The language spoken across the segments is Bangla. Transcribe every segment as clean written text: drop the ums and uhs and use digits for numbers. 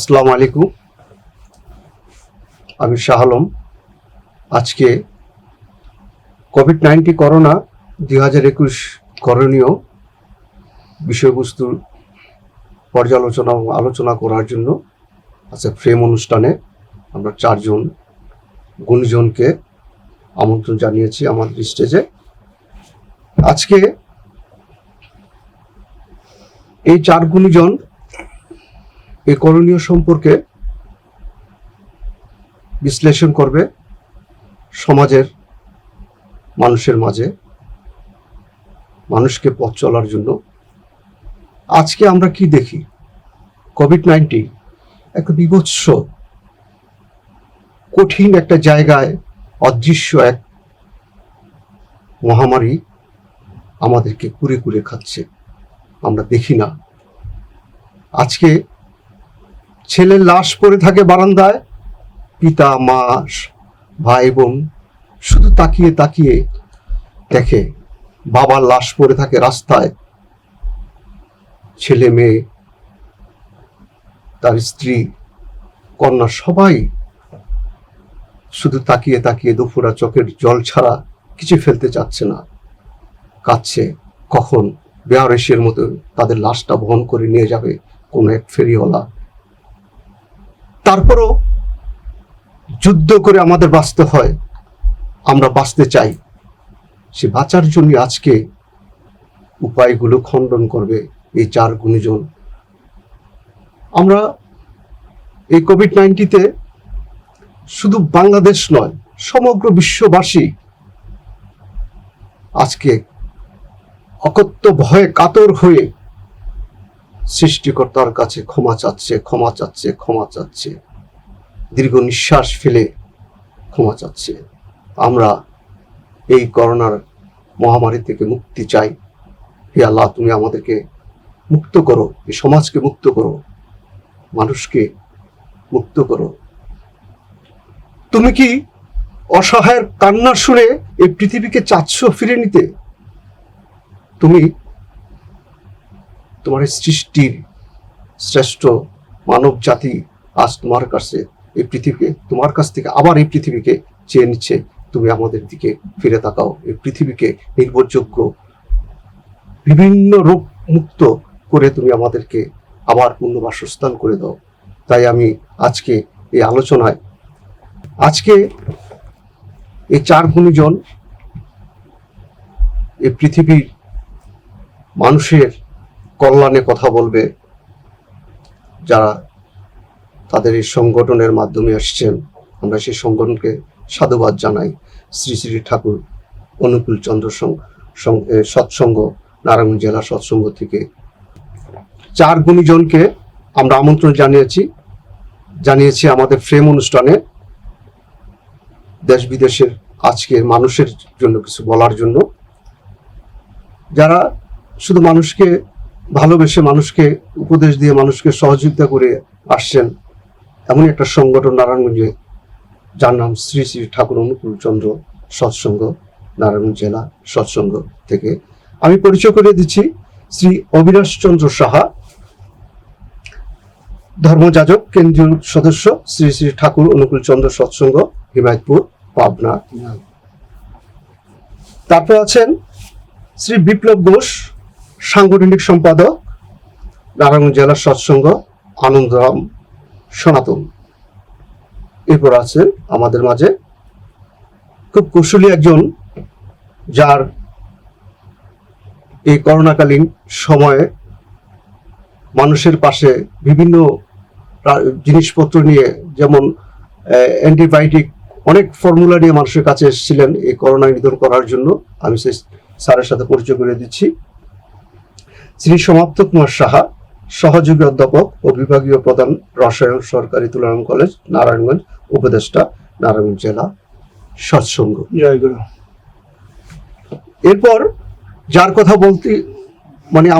আসসালামু আলাইকুম। আমি শাহ আলম। আজকে কোভিড-19 করোনা 2021 করণীয় বিষয়বস্তুর পর্যালোচনা ও আলোচনা করার জন্য আজকে ফ্রেম অনুষ্ঠানে আমরা 4 জন গুণীজনকে আমন্ত্রণ জানিয়েছি আমাদের স্টেজে। আজকে এই 4 গুণীজন এই করণীয় সম্পর্কে বিশ্লেষণ করবে সমাজের মানুষের মাঝে মানুষকে পথ চলার জন্য। আজকে আমরা কি দেখি, কোভিড-19 একটা বিভৎস কঠিন একটা জায়গায় অদৃশ্য এক মহামারী আমাদেরকে কুরে কুরে খাচ্ছে, আমরা দেখি না। আজকে ছেলের লাশ পড়ে থাকে বারান্দায়, পিতা মা ভাই বোন শুধু তাকিয়ে তাকিয়ে দেখে। বাবার লাশ পড়ে থাকে রাস্তায়, ছেলে মেয়ে তার স্ত্রী কন্যা সবাই শুধু তাকিয়ে তাকিয়ে দুপুরা চোখের জল ছাড়া কিছু ফেলতে চাচ্ছে না, কাঁদছে। কখন বেয়ারেশের মতো তাদের লাশটা বহন করে নিয়ে যাবে কোনো এক ফেরিওয়ালা। তারপরও যুদ্ধ করে আমাদের বাঁচতে হয়, আমরা বাঁচতে চাই। সে বাঁচার জন্য আজকে উপায়গুলো খণ্ডন করবে এই 4 গুণীজন। আমরা এই কোভিড-19-তে শুধু বাংলাদেশ নয়, সমগ্র বিশ্ববাসী আজকে অকথ্য ভয়ে কাতর হয়ে সৃষ্টিকর্তার কাছে ক্ষমা চাচ্ছে, দীর্ঘ নিঃশ্বাস ফেলে ক্ষমা চাচ্ছে। আমরা এই করোনার মহামারী থেকে মুক্তি চাই। হে আল্লাহ, তুমি আমাদেরকে মুক্ত করো, এই সমাজকে মুক্ত করো, মানুষকে মুক্ত করো। তুমি কি অসহায়ের কান্না শুনে এই পৃথিবীকে চাচ্ছ ফিরে নিতে? তুমি তোমার সৃষ্টির শ্রেষ্ঠ মানব জাতি আজ তোমার কাছে এই পৃথিবীকে, তোমার কাছ থেকে আবার এই পৃথিবীকে চেয়ে নিচ্ছে। তুমি আমাদের দিকে ফিরে তাকাও, এই পৃথিবীকে নির্ভরযোগ্য বিভিন্ন রোগ মুক্ত করে তুমি আমাদেরকে আবার পূর্ণ বাসস্থান করে দাও। তাই আমি আজকে এই আলোচনায় আজকে এই 4 গুণীজন এই পৃথিবীর মানুষের কল্যাণে কথা বলবে, যারা তাদের এই সংগঠনের মাধ্যমে আসছেন। আমরা সেই সংগঠনকে সাধুবাদ জানাই। শ্রী শ্রী ঠাকুর অনুকূল চন্দ্র সৎসঙ্গ, নারায়ণগঞ্জ জেলা সৎসঙ্গ থেকে 4 গুণীজনকে আমরা আমন্ত্রণ জানিয়েছি আমাদের ফ্রেম অনুষ্ঠানে, দেশ বিদেশের আজকের মানুষের জন্য কিছু বলার জন্য। যারা শুধু মানুষকে ভালোবেসে, মানুষকে উপদেশ দিয়ে, মানুষকে সহযোগিতা করে আসছেন, এমন একটা সংগঠন নারায়ণগঞ্জে, যার নাম শ্রী শ্রী ঠাকুর অনুকূল চন্দ্র সৎসঙ্গ, নারায়ণগঞ্জ জেলা সৎসঙ্গ থেকে। আমি পরিচয় করে দিচ্ছি, শ্রী অবিনাশ চন্দ্র সাহা, ধর্মযাজক, কেন্দ্রীয় সদস্য, শ্রী শ্রী ঠাকুর অনুকূল চন্দ্র সৎসঙ্গ, হিমায়তপুর, পাবনা। তারপর আছেন শ্রী বিপ্লব ঘোষ, সাংগঠনিক সম্পাদক, নারায়ণগঞ্জ জেলার সৎসঙ্গ, আনন্দরাম সনাতন। এরপর আছেন আমাদের মাঝে খুব কুশলী একজন, যার এই করোনাকালীন সময়ে মানুষের পাশে বিভিন্ন জিনিসপত্র নিয়ে, যেমন অ্যান্টিবায়োটিক, অনেক ফর্মুলা নিয়ে মানুষের কাছে এসেছিলেন এই করোনা নিধন করার জন্য। আমি সেই স্যারের সাথে পরিচয় করে দিচ্ছি। শ্রী সমাপ্ত কুমার সাহা, সহযোগী অধ্যাপক ও বিভাগীয় প্রধান, রসায়ন সরকারি তুলনামূলক কলেজ, নারায়ণগঞ্জ, উপদেষ্টা, নারায়ণগঞ্জ জেলা সৎসঙ্গ। জয়গুরু। এরপর যার কথা বলতে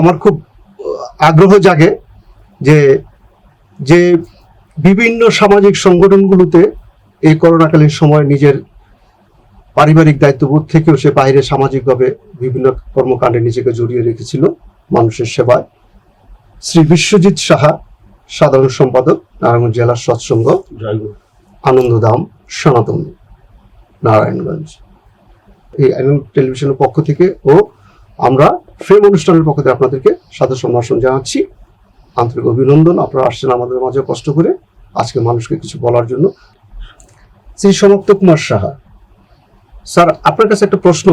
আমার খুব আগ্রহ জাগে, যে বিভিন্ন সামাজিক সংগঠনগুলোতে এই করোনাকালীন সময় নিজের পারিবারিক দায়িত্ববোধ থেকেও সে বাইরে সামাজিকভাবে বিভিন্ন কর্মকাণ্ডে নিজেকে জড়িয়ে রেখেছিল মানুষের সেবায়। শ্রী বিশ্বজিৎ সাহা, সাধারণ সম্পাদক নারায়ণগঞ্জ জেলা সৎসঙ্গ আনন্দধাম সনাতন নারায়ণগঞ্জ। এই আইনন টেলিভিশনের পক্ষ থেকে ও আমরা ফ্রেম অনুষ্ঠানের পক্ষ থেকে আপনাদেরকে সাদর সম্ভাষণ জানাচ্ছি, আন্তরিক অভিনন্দন। আপনারা আসছেন আমাদের মাঝে কষ্ট করে আজকে মানুষকে কিছু বলার জন্য। শ্রী সমাপ্ত কুমার সাহা স্যার, আপনার কাছে একটা প্রশ্ন,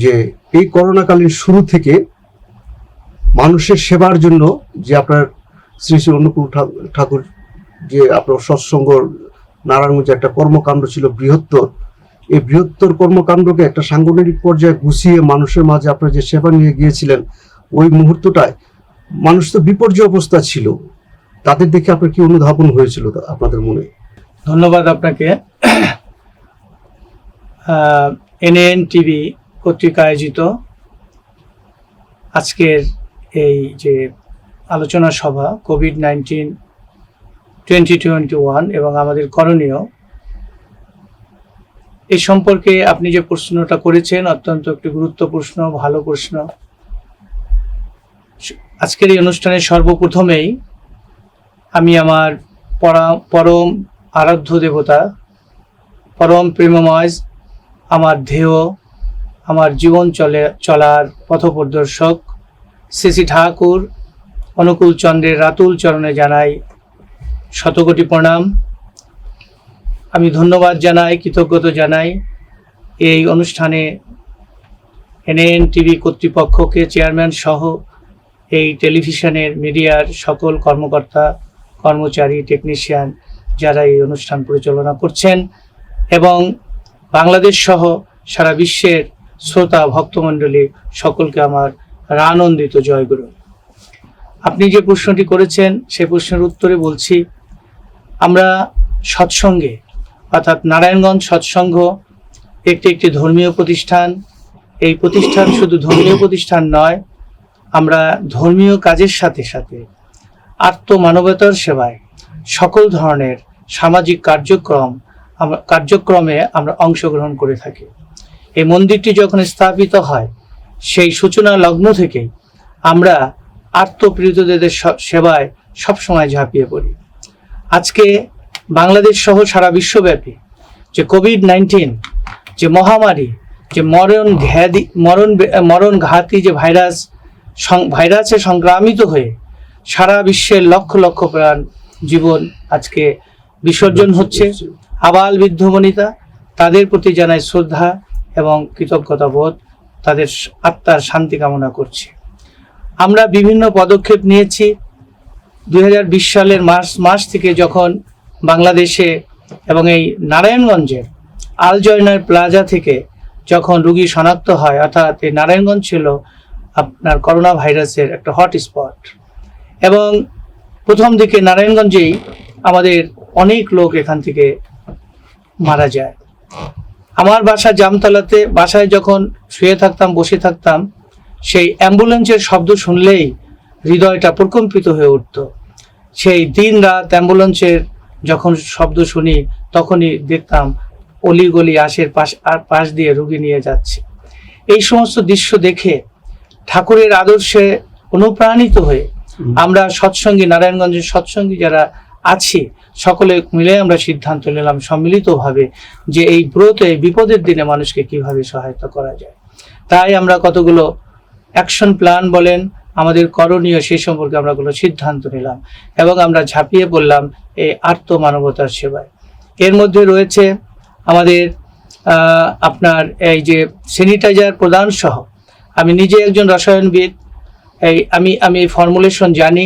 যে এই করোনাকালীন শুরু থেকে মানুষের সেবার জন্য যে আপনার শ্রী শ্রী অনুকূল ঠাকুর যে আপনার সৎসঙ্গ নারায়ণগঞ্জে একটা কর্মকাণ্ড ছিল বৃহত্তর, এই বৃহত্তর কর্মকাণ্ডকে একটা সাংগঠনিক পর্যায়ে গুছিয়ে মানুষের মাঝে আপনার যে সেবা নিয়ে গিয়েছিলেন, ওই মুহূর্তটায় মানুষ তো বিপর্যয় অবস্থা ছিল, তাদের দেখে আপনার কি অনুধাবন হয়েছিল আপনাদের মনে? ধন্যবাদ আপনাকে। এনএন টিভি কর্তৃক আয়োজিত আজকের এই যে আলোচনা সভা কোভিড-19 2021 এবং আমাদের করণীয়, এই সম্পর্কে আপনি যে প্রশ্নটা করেছেন অত্যন্ত একটি গুরুত্বপূর্ণ ভালো প্রশ্ন। আজকের এই অনুষ্ঠানে সর্বপ্রথমেই আমি আমার পরম আরাধ্য দেবতা, পরম প্রেমময়, আমার ধ্যেয়, আমার জীবন চলার পথপ্রদর্শক শ্রী শ্রী ঠাকুর অনুকূল চন্দ্রের রাতুল চরণে জানাই শতকোটি প্রণাম। আমি ধন্যবাদ জানাই, কৃতজ্ঞতা জানাই এই অনুষ্ঠানে এনএন টিভি কর্তৃপক্ষকে, চেয়ারম্যান সহ এই টেলিভিশনের মিডিয়ার সকল কর্মকর্তা, কর্মচারী, টেকনিশিয়ান যারা এই অনুষ্ঠান পরিচালনা করছেন, এবং বাংলাদেশ সহ সারা বিশ্বের শ্রোতা ভক্তমণ্ডলী সকলকে আমার আনন্দিত জয়গুরু। আপনি যে প্রশ্নটি করেছেন সেই প্রশ্নের উত্তরে বলছি, আমরা সৎসঙ্গে অর্থাৎ নারায়ণগঞ্জ সৎসঙ্গ একটি ধর্মীয় প্রতিষ্ঠান। এই প্রতিষ্ঠান শুধু ধর্মীয় প্রতিষ্ঠান নয়, আমরা ধর্মীয় কাজের সাথে সাথে আত্মমানবতার সেবায় সকল ধরনের সামাজিক কার্যক্রমে আমরা অংশগ্রহণ করে থাকি। এই মন্দিরটি যখন স্থাপিত হয় সেই সূচনা লগ্ন থেকেই আমরা আত্মপ্রীতদের সেবায় সবসময় ঝাঁপিয়ে পড়ি। আজকে বাংলাদেশ সহ সারা বিশ্বব্যাপী যে কোভিড-19 যে মহামারী, যে মরণঘাতী যে ভাইরাসে সংক্রামিত হয়ে সারা বিশ্বের লক্ষ লক্ষ প্রাণ জীবন আজকে বিসর্জন হচ্ছে, আবাল বৃদ্ধ বনিতা, তাদের প্রতি জানাই শ্রদ্ধা এবং কৃতজ্ঞতা বোধ, তাদের আত্মার শান্তি কামনা করছি। আমরা বিভিন্ন পদক্ষেপ নিয়েছি। 2020 সালের মার্চ থেকে যখন বাংলাদেশে এবং এই নারায়ণগঞ্জের আলজয়নার প্লাজা থেকে যখন রোগী শনাক্ত হয়, অর্থাৎ এই নারায়ণগঞ্জ ছিল আপনার করোনা ভাইরাসের একটা হটস্পট, এবং প্রথম দিকে নারায়ণগঞ্জেই আমাদের অনেক লোক এখান থেকে মারা যায়। আমার বাসা জামতলাতে, বাসায় যখন শুয়ে থাকতাম, বসে থাকতাম, সেই অ্যাম্বুলেন্সের শব্দ শুনলেই হৃদয়টা প্রকম্পিত হয়ে উঠত। সেই দিন রাত অ্যাম্বুলেন্সের যখন শব্দ শুনি তখনই দেখতাম অলিগলি পাশ দিয়ে রোগী নিয়ে যাচ্ছে। এই সমস্ত দৃশ্য দেখে ঠাকুরের আদর্শে অনুপ্রাণিত হয়ে আমরা সৎসঙ্গী, নারায়ণগঞ্জের সৎসঙ্গী যারা আছি, সকলে মিলে আমরা সিদ্ধান্ত নিলাম সম্মিলিতভাবে যে এই ব্রতে, বিপদের দিনে মানুষকে কিভাবে সহায়তা করা যায়। তাই আমরা কতগুলো অ্যাকশন প্ল্যান বলেন, আমাদের করণীয়, সেই সম্পর্কে আমরা কোনো সিদ্ধান্ত নিলাম এবং আমরা ঝাঁপিয়ে পড়লাম এই আত্মমানবতার সেবায়। এর মধ্যে রয়েছে আমাদের আপনার এই যে স্যানিটাইজার প্রদান সহ, আমি নিজে একজন রসায়নবিদ, আমি ফর্মুলেশন জানি,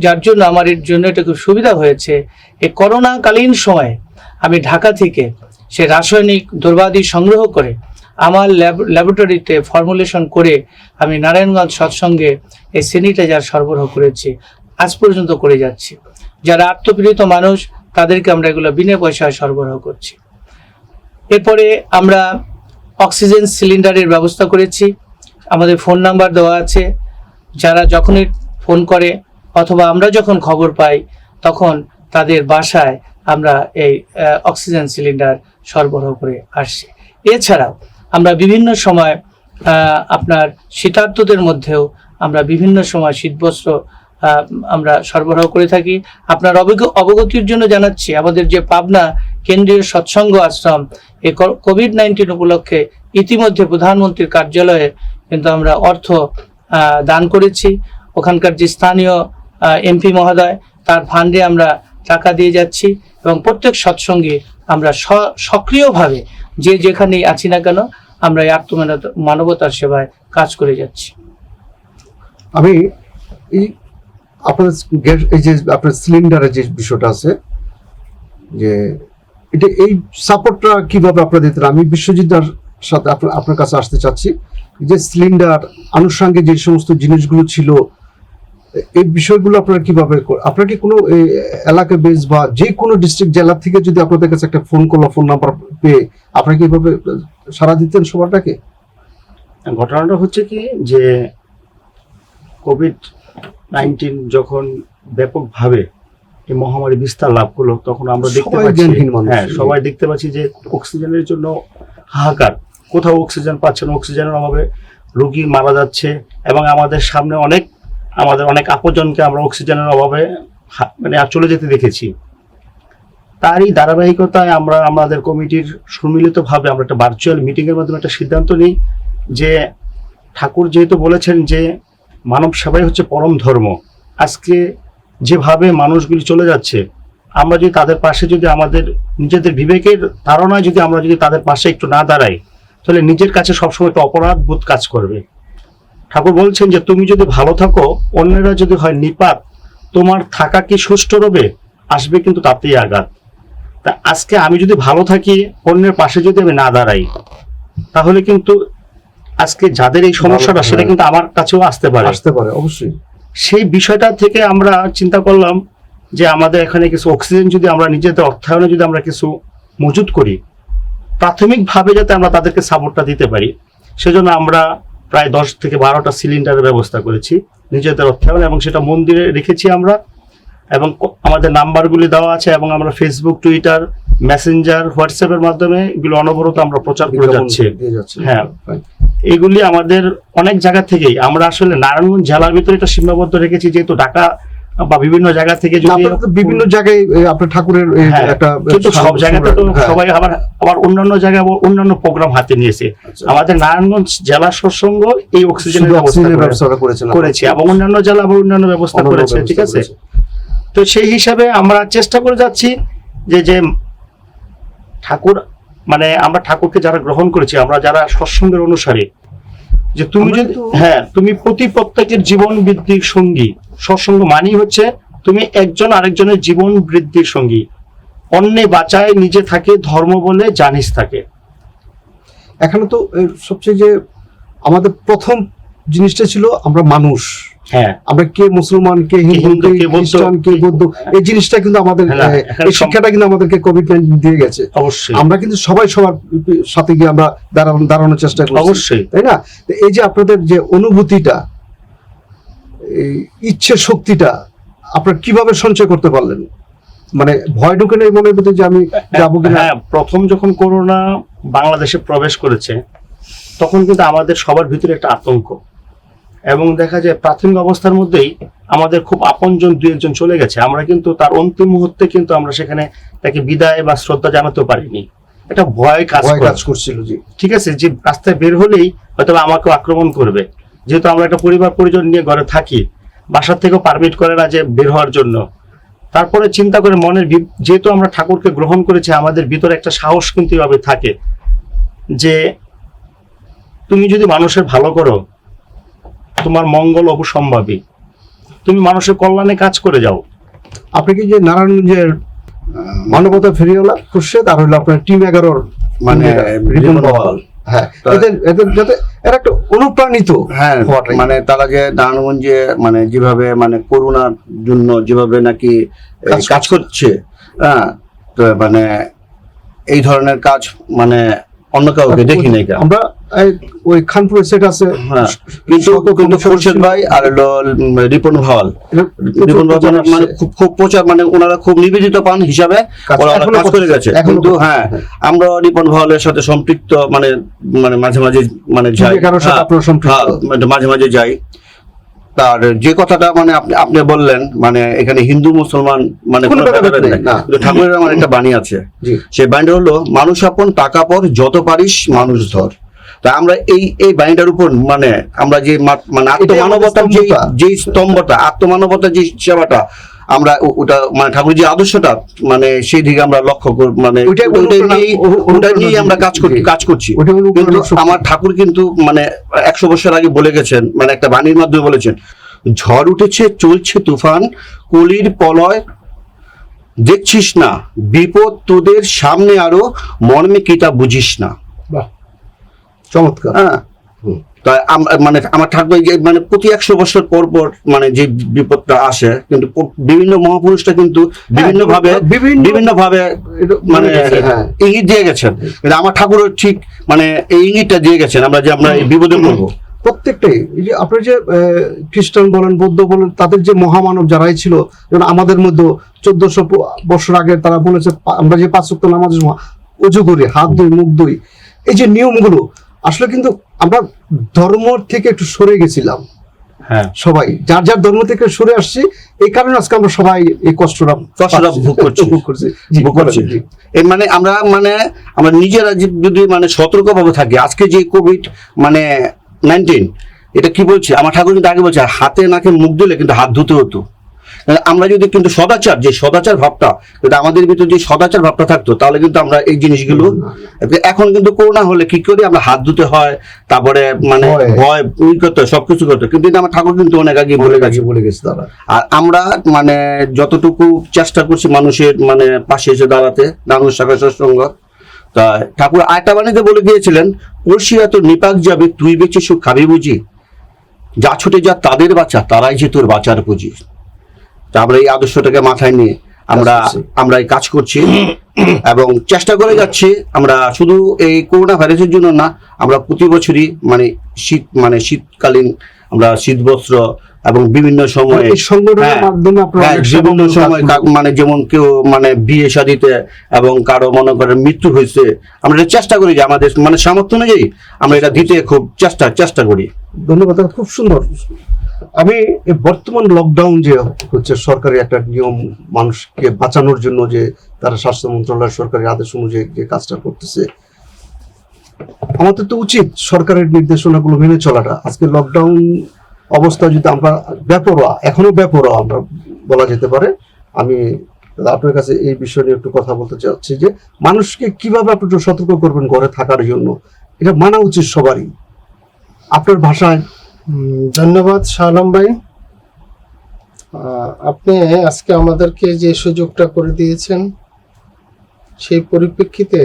যার জন্য আমার এর জন্য এটা খুব সুবিধা হয়েছে। এই করোনাকালীন সময়ে আমি ঢাকা থেকে সে রাসায়নিক দ্রব্যাদি সংগ্রহ করে আমার ল্যাবরেটরিতে ফর্মুলেশন করে আমি নারায়ণগঞ্জ সৎসঙ্গে এই স্যানিটাইজার সরবরাহ করেছি, আজ পর্যন্ত করে যাচ্ছি। যারা আত্মপীড়িত মানুষ তাদেরকে আমরা এগুলো বিনা পয়সায় সরবরাহ করছি। এরপরে আমরা অক্সিজেন সিলিন্ডারের ব্যবস্থা করেছি, আমাদের ফোন নাম্বার দেওয়া আছে, যারা যখনই ফোন করে অথবা আমরা যখন খবর পাই তখন তাদের বাসায় আমরা এই অক্সিজেন সিলিন্ডার সরবরাহ করে আসছি। এছাড়াও আমরা বিভিন্ন সময় আপনার শীতার্তদের মধ্যেও আমরা বিভিন্ন সময় শীতবস্ত্র আমরা সরবরাহ করে থাকি। আপনার অবগতির জন্য জানাচ্ছি, আমাদের যে পাবনা কেন্দ্রীয় সৎসঙ্গ আশ্রম এই কোভিড-19 উপলক্ষে ইতিমধ্যে প্রধানমন্ত্রীর কার্যালয়ে কিন্তু আমরা অর্থ দান করেছি। ওখানকার যে স্থানীয় এমপি মহোদয়, তার ফান্ডে আমরা টাকা দিয়ে যাচ্ছি এবং প্রত্যেক সৎসঙ্গে আমরা সক্রিয়ভাবে যে যেখানেই আছি না কেন আমরা এই মানবতার সেবায় কাজ করে যাচ্ছি। আমি এই আপনার এই যে আপনার সিলিন্ডারের যে বিষয়টা আছে, যে এটা এই সাপোর্টটা কিভাবে আপনারা দিতেন, আমি বিশ্বজিৎদার সাথে আপনার কাছে আসতে চাচ্ছি। যে সিলিন্ডার আনুষঙ্গিক যে সমস্ত জিনিসগুলো ছিল, এই বিষয়গুলো আপনারা কিভাবে, আপনারা কি কোনো এলাকা বেস বা যে কোনো ডিস্ট্রিক্ট জেলা থেকে যদি আপনাদের কাছে একটা ফোন নাম্বার পেয়ে আপনারা কিভাবে সাড়া দিতেন সবারটাকে? ঘটনাটা হচ্ছে কি, যে কোভিড-19 যখন ব্যাপকভাবে এই মহামারী বিস্তার লাভ করলো, তখন আমরা দেখতে পাচ্ছি, হ্যাঁ সবাই দেখতে পাচ্ছি যে অক্সিজেনের জন্য হাহাকার, কোথাও অক্সিজেন পাচ্ছে না, অক্সিজেনের অভাবে রোগী মারা যাচ্ছে এবং আমাদের সামনে আমাদের অনেক আপনজনকে আমরা অক্সিজেনের অভাবে মানে চলে যেতে দেখেছি। তারই ধারাবাহিকতায় আমরা আমাদের কমিটির সম্মিলিতভাবে আমরা একটা ভার্চুয়াল মিটিং এর মাধ্যমে একটা সিদ্ধান্ত নিই যে ঠাকুর যেহেতু বলেছেন যে মানব সেবাই হচ্ছে পরম ধর্ম, আজকে যেভাবে মানুষগুলি চলে যাচ্ছে, আমরা যদি তাদের পাশে যদি আমাদের নিজেদের বিবেকের ধারণায় যদি আমরা যদি তাদের পাশে একটু না দাঁড়াই, তাহলে নিজের কাছে সবসময় একটা অপরাধ বোধ কাজ করবে। ঠাকুর বলছেন যে তুমি যদি ভালো থাকো, অন্যেরা যদি হয় নিপাত, তোমার থাকা কি সুষ্ঠু রবে, আসবে কিন্তু তাতেই আঘাত। তা আজকে আমি যদি ভালো থাকি, অন্যের পাশে যদি আমি না দাঁড়াই, তাহলে কিন্তু আজকে যাদের এই সমস্যাটা সেটা কিন্তু আমার কাছেও আসতে পারে অবশ্যই। সেই বিষয়টা থেকে আমরা চিন্তা করলাম যে আমাদের এখানে কিছু অক্সিজেন যদি আমরা নিজেদের অর্থায়নে যদি আমরা কিছু মজুত করি, প্রাথমিকভাবে যাতে আমরা তাদেরকে সাপোর্টটা দিতে পারি, সেজন্য আমরা প্রায় 10 থেকে 12টা সিলিন্ডারের ব্যবস্থা করেছি নিজেদের অর্থায়নে, এবং সেটা মন্দিরে রেখেছি আমরা, এবং আমাদের নাম্বারগুলি দেওয়া আছে, এবং আমরা ফেসবুক, টুইটার, মেসেঞ্জার, হোয়াটসঅ্যাপের মাধ্যমে এগুলো অনবরত আমরা প্রচার করে যাচ্ছি। হ্যাঁ, এগুলি আমাদের অনেক জায়গা থেকেই, আমরা আসলে নারায়ণগঞ্জ জেলার ভিতরে এটা সীমাবদ্ধ রেখেছি, যেহেতু ঢাকা বা বিভিন্ন জায়গা থেকে বিভিন্ন জায়গায় আপনার ঠাকুরের একটা, কিন্তু সব জায়গাতে তো সবাই আবার অন্যান্য জায়গায় অন্যান্য প্রোগ্রাম হাতে নিয়েছে। আমাদের নারায়ণগঞ্জ জেলা সৎসঙ্গ এই অক্সিজেনের ব্যবস্থা করেছে এবং অন্যান্য জেলা আবার অন্যান্য ব্যবস্থা করেছে, ঠিক আছে। তো সেই হিসাবে আমরা চেষ্টা করে যাচ্ছি যে ঠাকুর মানে আমরা ঠাকুরকে যারা গ্রহণ করেছি, আমরা যারা সৎসঙ্গের অনুসারী, যে তুমি যদি তুমি প্রত্যেকের জীবন বৃদ্ধির সঙ্গী। সৎসঙ্গ মানেই হচ্ছে তুমি একজন আরেকজনের জীবন বৃদ্ধির সঙ্গী। অন্যে বাঁচায় নিজে থাকে, ধর্ম বলে জানিস থাকে। এখানে তো সবচেয়ে যে আমাদের প্রথম জিনিসটা ছিল আমরা মানুষ, হ্যাঁ আমরা কে মুসলমান, কে হিন্দু, কে খ্রিস্টান, কে বৌদ্ধ, এই জিনিসটা কিন্তু আমাদের, এই শিক্ষাটা কিন্তু আমাদেরকে কোভিড-19 দিয়ে গেছে। অবশ্যই আমরা কিন্তু সবাই সবার সাথে গিয়ে আমরা দাঁড়ানোর চেষ্টা করছি, অবশ্যই, তাই না? এই যে আপনাদের যে অনুভূতিটা, এই ইচ্ছে শক্তিটা আপনারা কিভাবে সঞ্চয় করতে পারলেন? মানে ভয় ঢুকে নেই মনের ভিতরে যে আমি যাবো কিনা? হ্যাঁ, প্রথম যখন করোনা বাংলাদেশে প্রবেশ করেছে, তখন কিন্তু আমাদের সবার ভিতরে একটা আতঙ্ক, এবং দেখা যায় প্রাথমিক অবস্থার মধ্যেই আমাদের খুব আপনজন 2-1 চলে গেছে। আমরা কিন্তু তার অন্তিম মুহূর্তে কিন্তু আমরা সেখানে তাকে বিদায় বা শ্রদ্ধা জানাতে পারিনি। এটা ভয় কাজ করছিল, জি ঠিক আছে, যে রাস্তায় বের হলেই হয়তো আমাকে আক্রমণ করবে। যেহেতু আমরা একটা পরিবার পরিজন নিয়ে ঘরে থাকি, বাসার থেকেও পারমিট করে না যে বের হওয়ার জন্য। তারপরে চিন্তা করে মনের, যেহেতু আমরা ঠাকুরকে গ্রহণ করেছি, আমাদের ভিতরে একটা সাহস কিন্তু এভাবে থাকে যে তুমি যদি মানুষের ভালো করো, তোমার মঙ্গল অবশ্যম্ভাবী, তুমি মানুষের কল্যাণে কাজ করে যাও। আপনি কি যে নারায়ণগঞ্জের মানবতা ফেরিওয়ালা খুরশেদ আর হলো আপনার টিম 11 মানে রিপন বাওয়াল, হ্যাঁ এদের যাতে এর একটা অনুপ্রাণিত, হ্যাঁ মানে তারা যে নারায়ণগঞ্জে মানে যেভাবে মানে করোনার জন্য যেভাবে নাকি কাজ করছে, হ্যাঁ তো মানে এই ধরনের কাজ মানে অন্য কাউকে দেখি নাই। আমরা ওই খানপুরের সেট আছে, কিন্তু খুরশেদ ভাই আর হলো রিপন ভাওয়াল মানে খুব প্রচার, মানে ওনারা খুব নিবেদিত পান হিসাবে কাজ করে গেছে। কিন্তু হ্যাঁ, আমরা রিপন ভাওয়ালের সাথে সম্পৃক্ত, মানে মাঝে মাঝে মানে যাই, মাঝে মাঝে যাই। তার যে কথাটা মানে আপনি আপনি বললেন, মানে এখানে হিন্দু মুসলমান মানে কোনো কোনো ভেদাভেদ ভেদাভেদ নেই, নেই। না। কিন্তু ঠাকুরের আমার একটা বাণী আছে, জি। সেই বাণীটা হলো মানুষ আপন টাকা পর যত পারিস মানুষ ধর। তা আমরা এই বাণীটার উপর মানে আমরা যে মানে আত্মমানবতার যে স্তম্ভটা। যে স্তম্ভটা, আত্মমানবতার যে সেবাটা, আমরা ওটা মানে ঠাকুর যে আদর্শটা মানে সেই দিকে আমরা লক্ষ্য মানে ওইটাই ওটা নিয়ে আমরা কাজ করছি। ওইটা হলো কিন্তু অনুপ্রেরণা শক্তি। আমার ঠাকুর কিন্তু মানে 100 বছর আগে বলে গেছেন, মানে একটা বাণীর মাধ্যমে বলেছেন, ঝড় উঠেছে চলছে তুফান, কলির প্রলয় দেখছিস না, বিপদ তোদের সামনে আরো, মর্মে কিটা বুঝিস না। বাহ, চমৎকার। হ্যাঁ, তাই মানে আমার ঠাকুর যে মানে প্রতি 100 বছর পর পর মানে যে বিপদটা আসে, কিন্তু বিভিন্ন মহাপুরুষটা কিন্তু বিভিন্ন ভাবে মানে হ্যাঁ। ইঙ্গিত দিয়ে গেছেন। কিন্তু আমার ঠাকুরও ঠিক মানে এই ইঙ্গিতটা দিয়ে গেছেন আমরা যে আমরা এই বিপদে পড়বো। প্রত্যেকটাই এই যে আপনার যে খ্রিস্টান বলেন, বৌদ্ধ বলেন, তাদের যে মহামানব যারাই ছিল, যেমন আমাদের মধ্যে 1400 বছর আগে তারা বলেছে আমরা যে 5 ওয়াক্ত নামাজ অজু করি, হাত ধুই, মুখ ধুই, এই যে নিয়মগুলো আসলে কিন্তু আমরা ধর্ম থেকে একটু সরে গেছিলাম। হ্যাঁ, সবাই যার যার ধর্ম থেকে সরে আসছি, এই কারণে আজকে আমরা সবাই এই কষ্টটা ভোগ করছি। জি, ভোগ করছি। জি। এই মানে আমরা নিজেরা যদি মানে সতর্কভাবে থাকি, আজকে যে কোভিড মানে 19 এটা কি বলছে আমার ঠাকুর কিন্তু আগে বলছে হাতে নাকে মুখ দিলে কিন্তু হাত ধুতে হতো। আমরা যদি কিন্তু সদাচার ভাবটা, যদি আমাদের ভিতরে যে সদাচার ভাবটা থাকতো, তাহলে কিন্তু আমরা এই জিনিসগুলো এখন কিন্তু করোনা হলে কি করি আমরা হাত ধুতে হয়, তারপরে মানে ভয় করতে হয়, সবকিছু করতে হয়। কিন্তু এটা আমার ঠাকুর কিন্তু অনেক আগে বলে গেছে তারা। আর আমরা মানে যতটুকু চেষ্টা করছি মানুষের মানে পাশে এসে দাঁড়াতে, নানুর শাখা সৎসঙ্গ, তা ঠাকুর আয়টা বাণীতে বলে গিয়েছিলেন, পড়শিরা তো নিপাক যাবে, তুই বেঁচে সুখ খাবি বুঝি, যা ছুটে যা তাদের বাঁচা, তারাই যে তোর বাঁচার পুঁজি। তা আমরা এই আদর্শটাকে মাথায় নিয়ে আমরা এই কাজ করছি এবং চেষ্টা করে যাচ্ছি। আমরা শুধু এই করোনা ভাইরাসের জন্য না, আমরা প্রতি বছরই মানে শীতকালীন আমরা শীত বস্ত্র এবং বিভিন্ন সময়ে এই সংগঠনের মাধ্যমে আপনারা অনেক সেবা বিভিন্ন সময় মানে যেমন কেউ মানে বিয়ে শাদিতে এবং কারো মনে করেন মৃত্যু হয়েছে, আমরা এটা চেষ্টা করি যে আমাদের মানে সামর্থ্য অনুযায়ী আমরা এটা দিতে খুব চেষ্টা করি। ধন্যবাদ, খুব সুন্দর। আমি এই বর্তমান লকডাউন যে হচ্ছে সরকারি একটা নিয়ম, মানুষকে বাঁচানোর জন্য যে তারা স্বাস্থ্য মন্ত্রণালয়ের সরকারি আদেশ অনুযায়ী যে কাজটা করতেছে, আমাদের তো উচিত সরকারের নির্দেশনাগুলো মেনে চলাটা। আজকে লকডাউন অবস্থা যদি আমরা এখনো বেপরোয়া আমরা বলা যেতে পারে। আমি আপনার কাছে এই বিষয় নিয়ে একটু কথা বলতে চাচ্ছি যে মানুষকে কিভাবে আপনি একটু সতর্ক করবেন ঘরে থাকার জন্য, এটা মানা উচিত সবারই। আপনার ভাষায়। ধন্যবাদ শালম ভাই, আপনি আজকে আমাদেরকে যে সুযোগটা করে দিয়েছেন, সেই পরিপ্রেক্ষিতে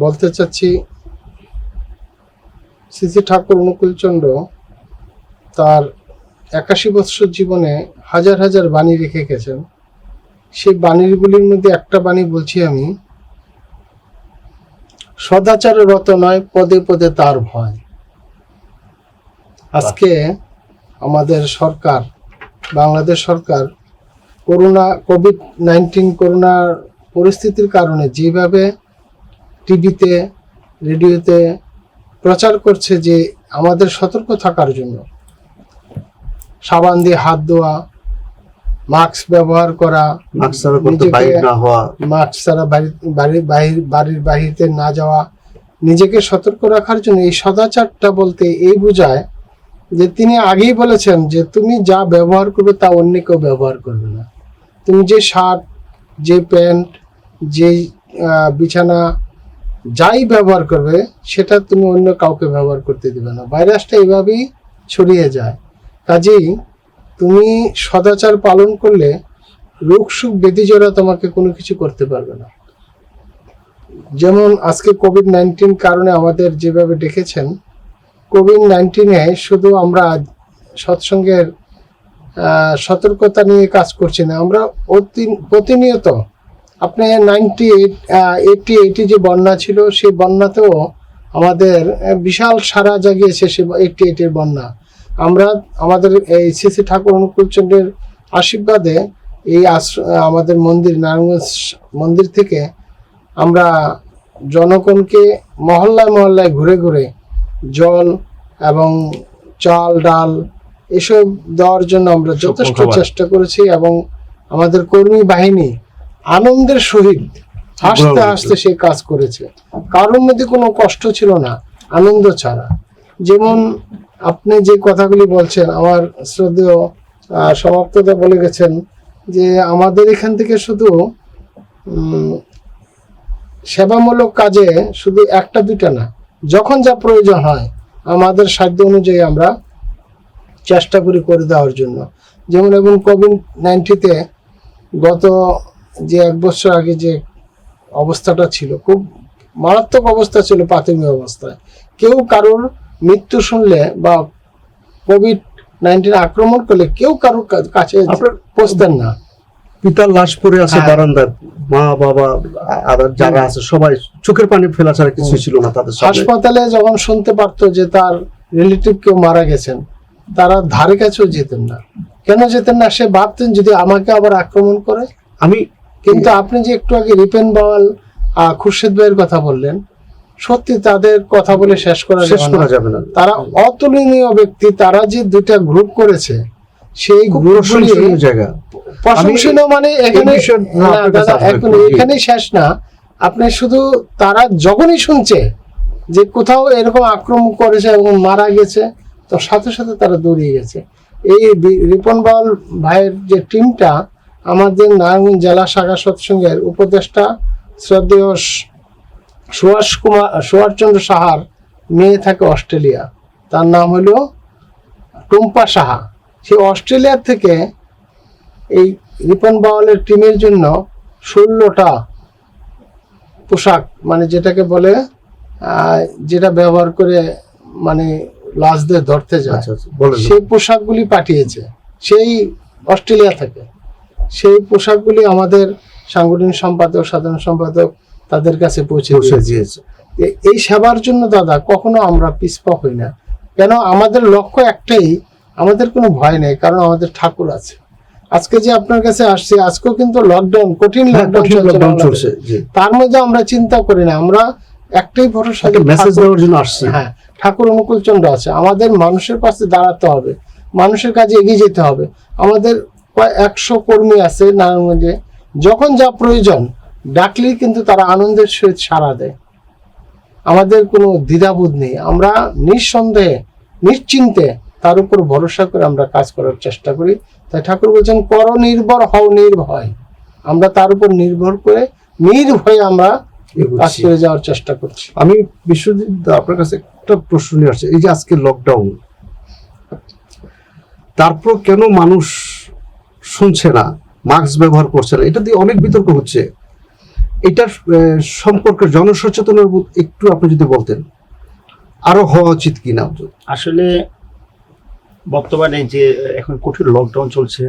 বলতে চাচ্ছি, শ্রী ঠাকুর অনুকূলচন্দ্র তার 81 বছর জীবনে হাজার হাজার বাণী রেখে গেছেন। সেই বাণীগুলির মধ্যে একটা বাণী বলছি আমি, সদাচারের রত নয়, পদে পদে তার ভয়। আজকে আমাদের সরকার, বাংলাদেশ সরকার কোভিড-19 করোনার পরিস্থিতির কারণে যেভাবে টিভিতে, রেডিওতে প্রচার করছে যে আমাদের সতর্ক থাকার জন্য, সাবান দিয়ে হাত ধোয়া, মাস্ক ব্যবহার করা, মাস্ক ছাড়া বাড়ির বাহিরে না যাওয়া, নিজেকে সতর্ক রাখার জন্য এই সদাচারটা বলতে এই বোঝায় যে তিনি আগেই বলেছেন যে তুমি যা ব্যবহার করবে তা অন্য কেউ ব্যবহার করবে না। তুমি যে শার্ট, যে প্যান্ট, যে বিছানা যাই ব্যবহার করবে সেটা তুমি অন্য কাউকে ব্যবহার করতে দিবে না। ভাইরাসটা এইভাবেই ছড়িয়ে যায়। কাজেই তুমি সদাচার পালন করলে রোগ সুখ ব্যাধি জড়া তোমাকে কোনো কিছু করতে পারবে না। যেমন আজকে কোভিড-19 কারণে আমাদের যেভাবে ডেকেছেন, কোভিড-19-এ শুধু আমরা সৎসঙ্গের সতর্কতা নিয়ে কাজ করছি না, আমরা প্রতিনিয়ত আপনি 80 যে বন্যা ছিল, সেই বন্যাতেও আমাদের বিশাল সাড়া জাগিয়েছে সে 88-এর বন্যা। আমরা আমাদের এই শ্রী ঠাকুর অনুকূলচন্দ্রের আশীর্বাদে এই আমাদের মন্দির, নারায়ণগঞ্জ মন্দির থেকে আমরা জনগণকে মহল্লায় মহল্লায় ঘুরে ঘুরে জল এবং চাল ডাল এসব দেওয়ার জন্য আমরা যথেষ্ট খাবার। চেষ্টা করেছি এবং আমাদের কর্মী বাহিনী আনন্দের সহিত হাসতে হাসতে সেই কাজ করেছে। কারোর মধ্যে কোনো কষ্ট ছিল না, আনন্দ ছাড়া। যেমন আপনি যে কথাগুলি বলছেন, আমার শ্রদ্ধেয় সমাপ্ততা বলে গেছেন যে আমাদের এখান থেকে শুধু সেবামূলক কাজে শুধু একটা দুইটা না, যখন যা প্রয়োজন হয় আমাদের সাধ্য অনুযায়ী আমরা চেষ্টা করি করে দেওয়ার জন্য। যেমন এখন কোভিড-19 গত যে 1 বছর আগে যে অবস্থাটা ছিল, খুব মারাত্মক অবস্থা ছিল, প্রাথমিক অবস্থায় কেউ কারোর মৃত্যু শুনলে বা কোভিড-19 আক্রমণ করলে কেউ কারোর কাছে পৌঁছতেন না। পিতার লাশ পড়ে আছে হ্যাঁ। বারান্দায়, মা বাবা আর যারা আছে সবাই চোখের পানি ফেলা ছাড়া কিছু ছিল না তাদের সামনে। হাসপাতালে যখন শুনতে পারতো যে তার রিলেটিভ কেউ মারা গেছেন, তারা ধারে কাছেও যেতেন না। কেন যেতেন না? সে ভাবতেন যদি আমাকে আবার আক্রমণ করে। আমি কিন্তু আপনি যে একটু আগে রিপেন বাওয়াল খুরশেদ ভাইয়ের কথা বললেন, সত্যি তাদের কথা বলে শেষ করা যাবে না। তারা অতুলনীয় ব্যক্তি। তারা যে দুইটা গ্রুপ করেছে, সেই গ্রুপগুলি প্রশংসনীয় জায়গা। প্রশংসনীয় মানে এখানে এই বিষয়ে না, আপনার কাছে দাদা, আসবে এখন একটু। এখানেই শেষ না। আপনি শুধু তারা যখনই শুনছে যে কোথাও এরকম আক্রমণ করেছে এবং মারা গেছে, তো সাথে সাথে তারা দৌড়িয়ে গেছে। এই রিপন বাউল ভাইয়ের যে টিমটা, আমাদের নারায়ণগঞ্জ জেলা শাখা সৎসঙ্গের উপদেষ্টা শ্রদ্ধেয় সুভাষচন্দ্র সাহার মেয়ে থাকে অস্ট্রেলিয়া, তার নাম হলো টুম্পা সাহা। সে অস্ট্রেলিয়া থেকে এই রিপন বাওয়ালের টিমের জন্য 16টা পোশাক, মানে যেটাকে বলে যেটা ব্যবহার করে মানে লাশদের ধরতে যায়, আচ্ছা, আচ্ছা, বলেন। সেই পোশাকগুলি পাঠিয়েছে সেই অস্ট্রেলিয়া থেকে। সেই পোশাকগুলি আমাদের সাংগঠনিক সম্পাদক, সাধারণ সম্পাদক তাদের কাছে পৌঁছে দিয়েছে। এই সেবার জন্য দাদা কখনো আমরা পিছপা হই না। কেন? আমাদের লক্ষ্য একটাই, আমাদের কোনো ভয় নেই, কারণ আমাদের ঠাকুর আছে। আজকে যে আপনার কাছে আসছে, আজকেও কিন্তু লকডাউন, কঠিন লকডাউন চলছে, তার মধ্যে আমরা চিন্তা করি না, আমরা একটাই ভরসা, মেসেজ দেওয়ার জন্য আসছি। হ্যাঁ, ঠাকুর অনুকূল চন্দ্র আছে। আমাদের মানুষের পাশে দাঁড়াতে হবে, মানুষের কাজে এগিয়ে যেতে হবে। আমাদের প্রায় 100 কর্মী আছে নারায়ণগঞ্জে, যখন যা প্রয়োজন ডাকলেই কিন্তু তারা আনন্দের সহিত সাড়া দেয়। আমাদের কোনো দ্বিধাবোধ নেই, আমরা নিঃসন্দেহে নিশ্চিন্তে তার উপর ভরসা করে আমরা কাজ করার চেষ্টা করি। তাই ঠাকুর বলছেন, কর নির্ভর হও নির্ভয়। আমরা তার উপর নির্ভর করে নির্ভয়ে আমরা কাজ করে যাওয়ার চেষ্টা করছি। আমি বিশ্বজিৎ আপনার কাছে একটা প্রশ্ন নিয়ে আসছে, এই যে আজকে লকডাউন, তারপর কেন মানুষ শুনছে না, মাস্ক ব্যবহার করছে না? এটা দিয়ে অনেক বিতর্ক হচ্ছে। এটার সম্পর্কে জনসচেতনের একটু আপনি যদি বলতেন, আরো হওয়া উচিত কিনা? আসলে বর্তমানে যে এখন কঠিন লকডাউন চলছে,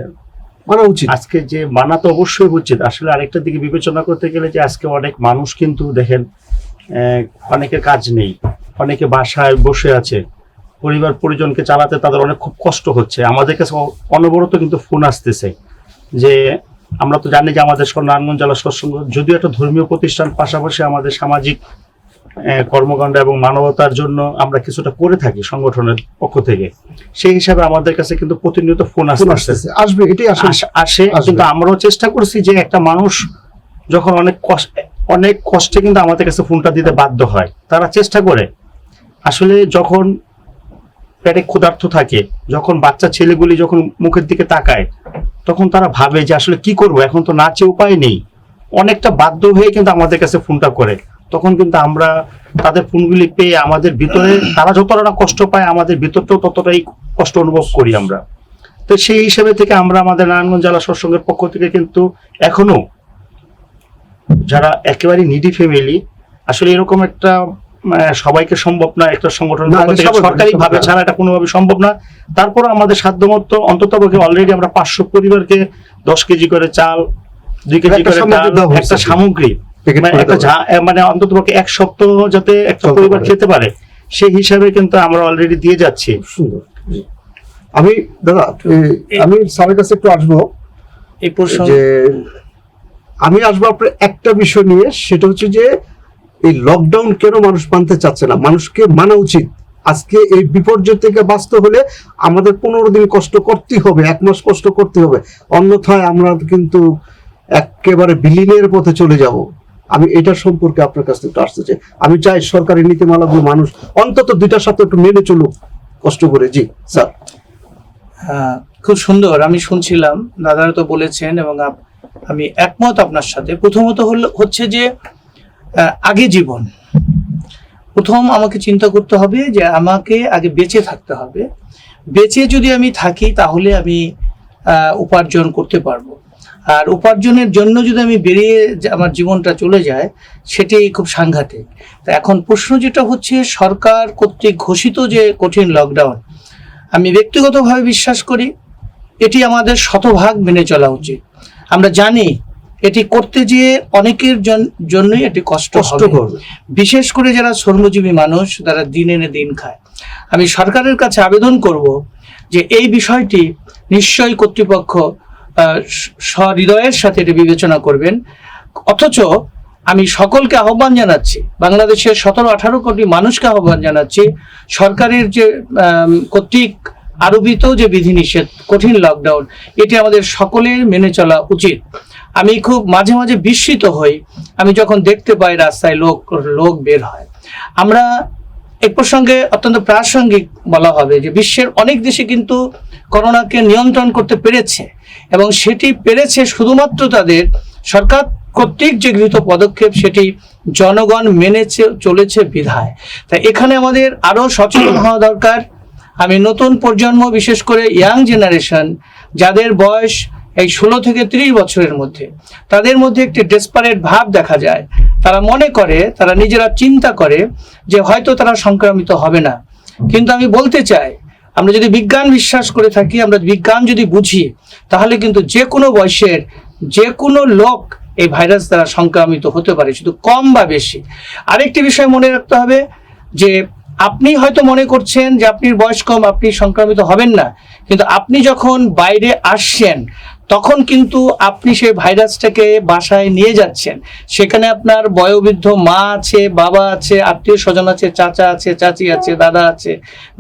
মানা উচিত। আজকে যে মানা তো অবশ্যই উচিত। আসলে আরেকটা দিকে বিবেচনা করতে গেলে যে আজকে অনেক মানুষ কিন্তু দেখেন, অনেকের কাজ নেই, অনেকে বাসায় বসে আছে, পরিবার পরিজনকে চালাতে তাদের অনেক খুব কষ্ট হচ্ছে। আমাদের কাছে অনবরত কিন্তু ফোন আসতেছে যে আমরা তো জানি যে আমাদের নারায়ণগঞ্জ জেলা সৎসঙ্গ যদিও একটা ধর্মীয় প্রতিষ্ঠান, পাশাপাশি আমাদের সামাজিক কর্মকাণ্ড এবং মানবতার জন্য আমরা কিছুটা করে থাকি সংগঠনের পক্ষ থেকে। সেই হিসাবে আমাদের কাছে কিন্তু প্রতিনিয়ত ফোন আসবে, এটাই আসে। কিন্তু আমরাও চেষ্টা করছি যে একটা মানুষ যখন অনেক কষ্টে কিন্তু আমাদের কাছে ফোনটা দিতে বাধ্য হয়, তারা চেষ্টা করে আসলে যখন পেটে ক্ষুধার্ত থাকে, যখন বাচ্চা ছেলেগুলি যখন মুখের দিকে তাকায়, তখন তারা ভাবে যে আসলে কি করব, এখন তো না চেয়ে উপায় নেই, অনেকটা বাধ্য হয়ে কিন্তু আমাদের কাছে ফোনটা করে। তখন কিন্তু আমরা তাদের ফোনগুলি পেয়ে আমাদের ভিতরে তারা যতটা না কষ্ট পায়, আমাদের ভিতরটাও ততটাই কষ্ট অনুভব করি আমরা। তো সেই হিসেবে থেকে আমরা আমাদের নারায়ণগঞ্জ জেলা সৎসঙ্গের পক্ষ থেকে কিন্তু এখনো যারা একেবারে নিডি ফ্যামিলি, আসলে এরকম একটা সবাইকে সম্ভব না, একটা সংগঠন সরকারি ভাবে ছাড়া এটা কোনোভাবে সম্ভব না। তারপর আমাদের সাধ্যমতো অন্তত অলরেডি আমরা 500 পরিবারকে 10 কেজি করে চাল, 2 কেজি করে ডাল, একটা সামগ্রী, মানে অন্তত এক সপ্তাহ যাতে একটা পরিবার খেতে পারে সেই হিসাবে কিন্তু আমরা অলরেডি দিয়ে যাচ্ছি। সুন্দর। আমি দাদা, আমি স্যারের কাছে একটু আসবো, এই প্রশ্ন যে আমি আসবো আপনার একটা বিষয় নিয়ে, সেটা হচ্ছে যে এই লকডাউন কেন মানুষ মানতে চাচ্ছে না? মানুষকে মানা উচিত। আজকে এই বিপর্যয় থেকে বাঁচতে হলে আমাদের 15 দিন কষ্ট করতেই হবে, 1 মাস কষ্ট করতে হবে, অন্যথায় আমরা কিন্তু একেবারে বিলীনের পথে চলে যাব। আমি এটা সম্পর্কে আপনার কাছ থেকে আসতে চাই। আমি চাই সরকারি নীতিমালাগুলো মানুষ অন্তত 2টা সপ্তাহ একটু মেনে চলুক কষ্ট করে। জি স্যার। খুব সুন্দর, আমি শুনছিলাম, দাদারা তো বলেছেন এবং আমি একমত আপনার সাথে। প্রথমত হচ্ছে যে আগে জীবন, প্রথম আমাকে চিন্তা করতে হবে যে আমাকে আগে বেঁচে থাকতে হবে। বেঁচে যদি আমি থাকি তাহলে আমি উপার্জন করতে পারবো, আর উপার্জনের জন্য যদি আমি বেরিয়ে আমার জীবনটা চলে যায় সেটি খুব সাংঘাতিক। তা এখন প্রশ্ন যেটা হচ্ছে, সরকার কর্তৃক ঘোষিত যে কঠিন লকডাউন, আমি ব্যক্তিগতভাবে বিশ্বাস করি এটি আমাদের শতভাগ মেনে চলা উচিত। আমরা জানি এটি করতে যেয়ে অনেকের জন্যই এটি কষ্ট হবে, বিশেষ করে যারা শ্রমজীবী মানুষ, যারা দিন এনে দিন খায়। আমি সরকারের কাছে আবেদন করব যে এই বিষয়টি নিশ্চয়ই কর্তৃপক্ষ সহৃদয়ের সাথে এটি বিবেচনা করবেন। অথচ আমি সকলকে আহ্বান জানাচ্ছি, বাংলাদেশের 17-18 কোটি মানুষকে আহ্বান জানাচ্ছি, সরকারের যে কর্তৃক আরোপিত যে বিধিনিষেধ কঠিন লকডাউন, এটি আমাদের সকলের মেনে চলা উচিত। আমি খুব মাঝে মাঝে বিস্মিত হই আমি যখন দেখতে পাই রাস্তায় লোক বের হয়। আমরা এই প্রসঙ্গে অত্যন্ত প্রাসঙ্গিক বলা হবে যে বিশ্বের অনেক দেশে কিন্তু করোনাকে নিয়ন্ত্রণ করতে পেরেছে, এবং সেটি পেরেছে শুধুমাত্র তাদের সরকার কর্তৃক যে গৃহীত পদক্ষেপ সেটি জনগণ মেনে চলেছে বিধায়। তাই এখানে আমাদের আরো সচেতন হওয়া দরকার। আমি নতুন প্রজন্ম, বিশেষ করে ইয়াং জেনারেশন, যাদের বয়স এই 16 থেকে 30 বছরের মধ্যে, তাদের মধ্যে একটি ডেসপারেট ভাব দেখা যায়। তারা মনে করে, তারা নিজেরা চিন্তা করে যে হয়তো তারা সংক্রামিত হবে না। কিন্তু আমি বলতে চাই, আমরা যদি বিজ্ঞান বিশ্বাস করে থাকি, আমরা বিজ্ঞান যদি বুঝি, তাহলে কিন্তু যে কোনো বয়সের যে কোনো লোক এই ভাইরাস দ্বারা সংক্রামিত হতে পারে, শুধু কম বা বেশি। আরেকটি বিষয় মনে রাখতে হবে যে আপনি হয়তো মনে করছেন যে আপনার বয়স কম, আপনি সংক্রামিত হবেন না, কিন্তু আপনি যখন বাইরে আসছেন তখন কিন্তু আপনি সেই ভাইরাসটাকে বাসায় নিয়ে যাচ্ছেন। সেখানে আপনার বয়োবৃদ্ধ মা আছে, বাবা আছে, আত্মীয় স্বজন আছে, চাচা আছে, চাচি আছে, দাদা আছে,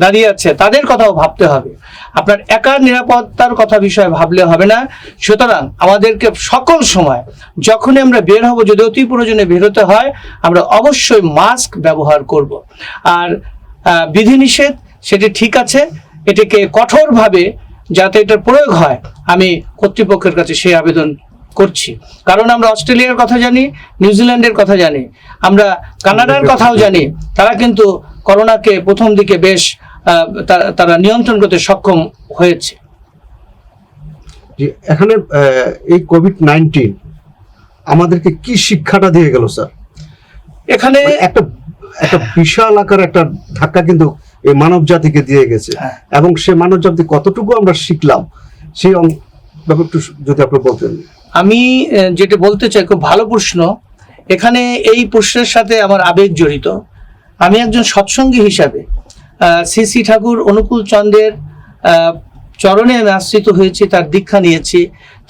দাদি আছে, তাদের কথাও ভাবতে হবে। আপনার একার নিরাপত্তার কথা বিষয়ে ভাবলে হবে না। সুতরাং আমাদেরকে সকল সময় যখনই আমরা বের হব, যদি অতি প্রয়োজনে বেরোতে হয়, আমরা অবশ্যই মাস্ক ব্যবহার করব। আর বিধিনিষেধ সেটি ঠিক আছে, এটিকে কঠোরভাবে যাতে এটার প্রয়োগ হয়, আমি কর্তৃপক্ষের কাছে সেই আবেদন করছি। কারণ আমরা অস্ট্রেলিয়ার কথা জানি, নিউজিল্যান্ডের কথা জানি, আমরা কানাডার কথাও জানি, তারা কিন্তু করোনাকে প্রথম দিকে বেশ তারা নিয়ন্ত্রণ করতে সক্ষম হয়েছে। এখানে এই কোভিড-19 আমাদেরকে কি শিক্ষাটা দিয়ে গেল স্যার? এখানে একটা বিশাল আকার একটা ধাক্কা কিন্তু এই মানব জাতিকে দিয়ে গেছে, এবং সে মানব জাতি কতটুকু আমরা শিখলাম সেই ব্যাপারটা যদি আপনি বলতেন। আমি যেটা বলতে চাই, খুব ভালো প্রশ্ন। এখানে এই প্রশ্নের সাথে আমার আবেগ জড়িত। আমি একজন সৎসঙ্গী হিসাবে শ্রী শ্রী ঠাকুর অনুকূল চন্দ্রের চরণে আমি আশ্রিত হয়েছি, তার দীক্ষা নিয়েছি,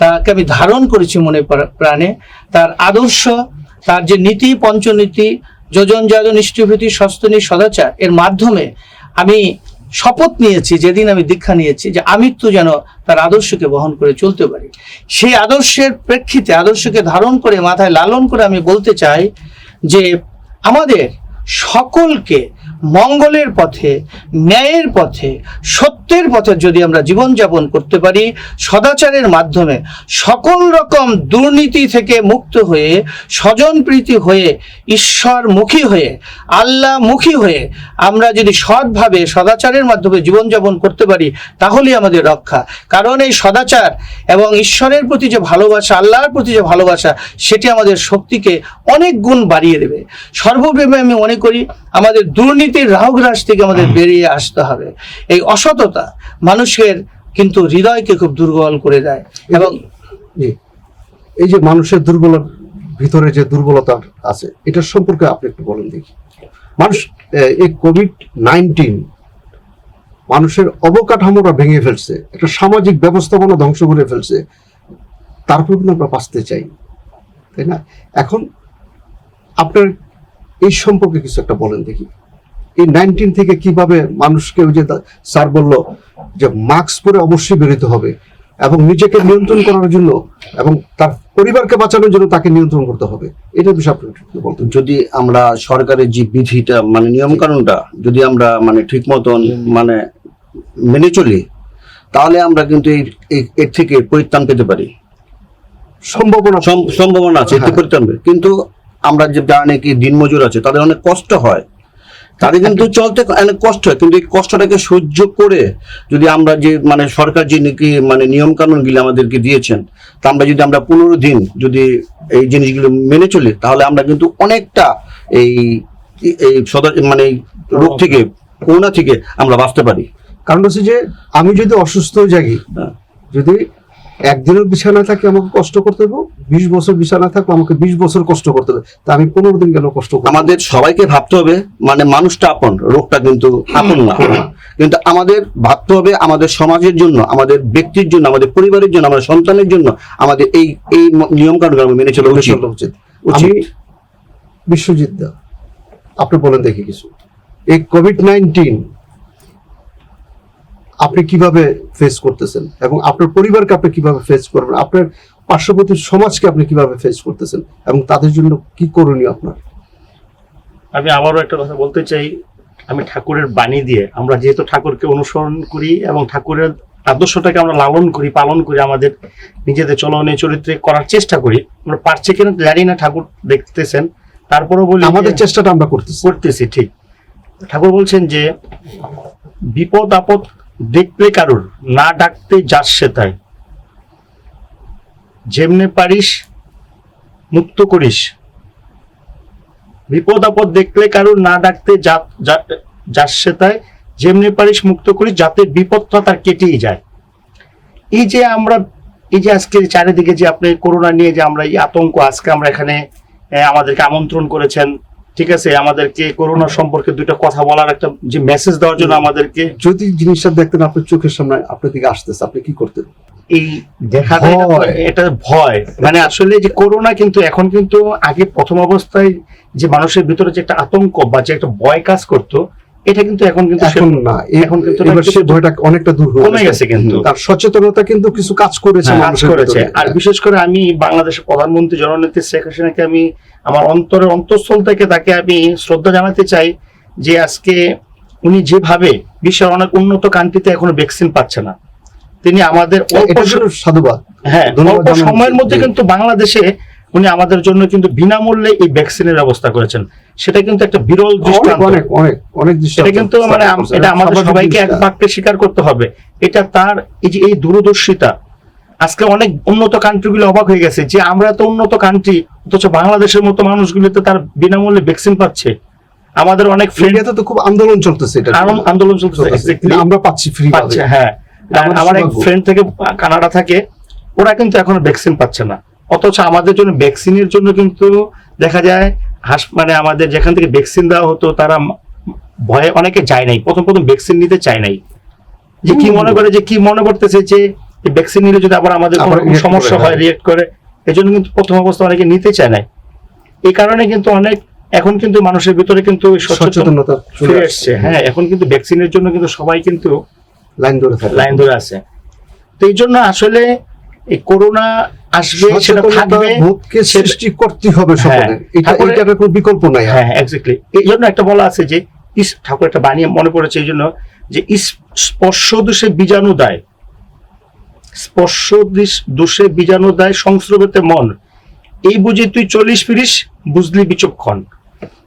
তাকে আমি ধারণ করেছি মনে প্রাণে। তার আদর্শ, তার যে নীতি, পঞ্চনীতি, যোজন যাজন নিষ্ঠভীতি সস্তনী সদাচার, এর মাধ্যমে আমি শপথ নিয়েছি, যেদিন আমি দীক্ষা নিয়েছি, যে আমৃত্যু যেন তার আদর্শকে বহন করে চলতে পারি। সেই আদর্শের প্রেক্ষিতে, আদর্শকে ধারণ করে মাথায় লালন করে আমি বলতে চাই যে আমাদের সকলকে মঙ্গলের পথে, ন্যায়ের পথে, সত্যের পথে যদি আমরা জীবনযাপন করতে পারি, সদাচারের মাধ্যমে সকল রকম দুর্নীতি থেকে মুক্ত হয়ে, স্বজনপ্রীতি হয়ে, ঈশ্বরমুখী হয়ে, আল্লাহমুখী হয়ে আমরা যদি সৎভাবে সদাচারের মাধ্যমে জীবনযাপন করতে পারি, তাহলেই আমাদের রক্ষা। কারণ এই সদাচার এবং ঈশ্বরের প্রতি যে ভালোবাসা, আল্লাহর প্রতি যে ভালোবাসা, সেটি আমাদের শক্তিকে অনেক গুণ বাড়িয়ে দেবে। সর্বপ্রেমে আমি মনে করি আমাদের দুর্নীতির রাহুগ্রাস থেকে আমাদের বেরিয়ে আসতে হবে। এই অসততা মানুষের কিন্তু হৃদয়কে খুব দুর্বল করে দেয়। এবং এই যে মানুষের দুর্বলতার ভিতরে যে দুর্বলতা আছে, এটার সম্পর্কে আপনি একটু বলেন দেখি। মানুষ এই কোভিড-19 মানুষের অবকাঠামোটা ভেঙে ফেলছে, একটা সামাজিক ব্যবস্থাপনা ধ্বংস করে ফেলছে, তারপর কিন্তু আমরা বাঁচতে চাই, তাই না? এখন আপনার এই সম্পর্কে কিছু একটা বলেন দেখি। এই 19 থেকে কিভাবে মানুষকে, ওই যে স্যার বলল যে মাস্ক পরে অবশ্যই বেরোতে হবে এবং নিজেকে নিয়ন্ত্রণ করার জন্য এবং তার পরিবারকে বাঁচানোর জন্য তাকে নিয়ন্ত্রণ করতে হবে, এটার বিষয়ে আপনি একটু বলতেন। যদি আমরা সরকারের যে বিধিটা মানে নিয়ম কানুনটা যদি আমরা মানে ঠিক মতন মানে মেনে চলি, তাহলে আমরা কিন্তু এর থেকে পরিত্রাণ পেতে পারি। সম্ভাবনা আছে এতে পরিত্রাণ পেতে। কিন্তু আমরা যে যারা নাকি দিনমজুর আছে তাদের অনেক কষ্ট হয়, তাদের কিন্তু চলতে অনেক কষ্ট হয়, কিন্তু এই কষ্টটাকে সহ্য করে যদি আমরা যে মানে সরকার যে নাকি মানে নিয়ম কানুন গুলি আমাদেরকে দিয়েছেন, তা আমরা যদি 15 দিন যদি এই জিনিসগুলো মেনে চলি, তাহলে আমরা কিন্তু অনেকটা এই মানে রোগ থেকে, করোনা থেকে আমরা বাঁচতে পারি। কারণ হচ্ছে যে আমি যদি অসুস্থ জাগি, যদি একদিনের বিছানায় থাকি আমাকে কষ্ট করতে হবে, 20 বছর বিছানায় থাকবো আমাকে 20 বছর কষ্ট করতে হবে, তা আমি 15 দিন কেন কষ্ট করব? আমাদের সবাইকে ভাবতে হবে মানে মানুষটা আপন, রোগটা কিন্তু আপন না। কিন্তু আমাদের ভাবতে হবে আমাদের সমাজের জন্য, আমাদের ব্যক্তির জন্য, আমাদের পরিবারের জন্য, আমাদের সন্তানের জন্য আমাদের এই এই নিয়ম কানুন মেনে চলা উচিত। আমি বিশ্বজিৎ দা, আপনি বলেন দেখি কিছু, এই কোভিড-19 আপনি কিভাবে ফেস করতেছেন এবং আপনার পরিবারকে আপনি কিভাবে ফেস করবেন, আপনার পার্শ্ববর্তী সমাজকে আপনি কিভাবে ফেস করতেছেন এবং তাদের জন্য কি করণীয় আপনার? আমি আবারও একটা কথা বলতে চাই, আমি ঠাকুরের বাণী দিয়ে, আমরা যেহেতু ঠাকুরকে অনুসরণ করি এবং ঠাকুরের আদর্শটাকে আমরা লালন করি, পালন করি, আমাদের নিজেদের চলনে চরিত্রে করার চেষ্টা করি। আমরা পারছি কিনা জানি না, ঠাকুর দেখতেছেন, তারপরেও বলি আমাদের চেষ্টাটা আমরা করতেছি। ঠিক। ঠাকুর বলছেন যে বিপদ আপদ দেখলে কারুর না ডাকতে যাস সে তাই, যেমনে পারিস মুক্ত করিস। বিপদ আপদ দেখলে কারুর না ডাকতে যাস সে তাই, যেমনি পারিস মুক্ত করিস, যাতে বিপদটা তার কেটেই যায়। এই যে আমরা, এই যে আজকে চারিদিকে যে আপনি করোনা নিয়ে যে আমরা এই আতঙ্ক, আজকে আমরা এখানে আমাদেরকে আমন্ত্রণ করেছেন, ঠিক আছে, আমাদেরকে করোনা সম্পর্কে দুটো কথা বলার একটা যে মেসেজ দেওয়ার জন্য আমাদেরকে, যদি জিনিসটা দেখতেন আপনার চোখের সামনে আপনার দিকে আসতেছে, আপনি কি করতেন? এই দেখা এটা ভয়, মানে আসলে যে করোনা কিন্তু এখন কিন্তু আগে প্রথম অবস্থায় যে মানুষের ভিতরে যে একটা আতঙ্ক বা যে একটা ভয় কাজ করতো, এটা কিন্তু এখন কিন্তু এখন না, এখন কিন্তু সেই ভয়টা অনেকটা দূর কমে গেছে, কিন্তু তার সচেতনতা কিন্তু কিছু কাজ করেছে, আর বিশেষ করে আমি বাংলাদেশের প্রধানমন্ত্রী জননেত্রী শেখ হাসিনাকে আমি আমার অন্তরের অন্তঃস্থল থেকে তাকে আমি শ্রদ্ধা জানাতে চাই যে আজকে উনি যেভাবে বিশ্বের অনেক উন্নত কান্ট্রিতে এখনো ভ্যাকসিন পাচ্ছে না, তিনি আমাদের সাধুবাদ, হ্যাঁ, অল্প সময়ের মধ্যে কিন্তু বাংলাদেশে উনি আমাদের জন্য কিন্তু বিনামূল্যে এই ভ্যাকসিনের ব্যবস্থা করেছেন। সেটা কিন্তু একটা বিরল দৃষ্টান্ত, অনেক সেটা কিন্তু মানে এটা আমাদের সবাইকে এক বাক্যে স্বীকার করতে হবে। এটা তার এই যে এই দূরদর্শিতা, আজকে অনেক উন্নত কান্ট্রিগুলো অবাক হয়ে গেছে যে আমরা তো উন্নত কান্ট্রি, অথচ বাংলাদেশের মতো মানুষগুলোতে তার বিনামূল্যে ভ্যাকসিন পাচ্ছে। আমাদের অনেক ফ্রেন্ড তো খুব আন্দোলন চলতেছে, এটা আন্দোলন চলতেছে, আমরা পাচ্ছি ফ্রি পাচ্ছে। হ্যাঁ, আমার এক ফ্রেন্ড থেকে কানাডা থাকে, ওরা কিন্তু এখনো ভ্যাকসিন পাচ্ছে না, অথচ আমাদের জন্য ভ্যাকসিনের জন্য কিন্তু দেখা যায় মানে আমাদের যেখান থেকে ভ্যাকসিন দেওয়া হতো তারা ভয়ে অনেকে যায় নাই, প্রথম ভ্যাকসিন নিতে চায় নাই, যে কি মনে করে, যে কি মনে করতেছে যে ভ্যাকসিন নিলে যদি আবার আমাদের কোনো সমস্যা হয়, রিয়েক্ট করে, এই জন্য কিন্তু প্রথম অবস্থা অনেকে নিতে চায় না। এই কারণে কিন্তু অনেক এখন কিন্তু মানুষের ভিতরে কিন্তু সচেতনতা চলে আসছে। হ্যাঁ, এখন কিন্তু ভ্যাকসিনের জন্য কিন্তু সবাই কিন্তু লাইন ধরে আছে। তো এই জন্য আসলে এই করোনা আসবে, সেটা থাকবে, ভূতকে সৃষ্টি করতে হবে সকলের, এটার কোনো বিকল্প নাই। হ্যাঁ, এক্স্যাক্টলি। এই জন্য একটা বলা আছে যে ঠাকুর একটা বানিয়ে মনে পড়েছে, এই জন্য যে স্পর্শ দোষে বীজাণু দেয়, স্পর্শ দোষে বীজাণু দেয় সংস্রবেতে মন, এই বুঝে তুই 40-50 বুঝলি বিচক্ষণ।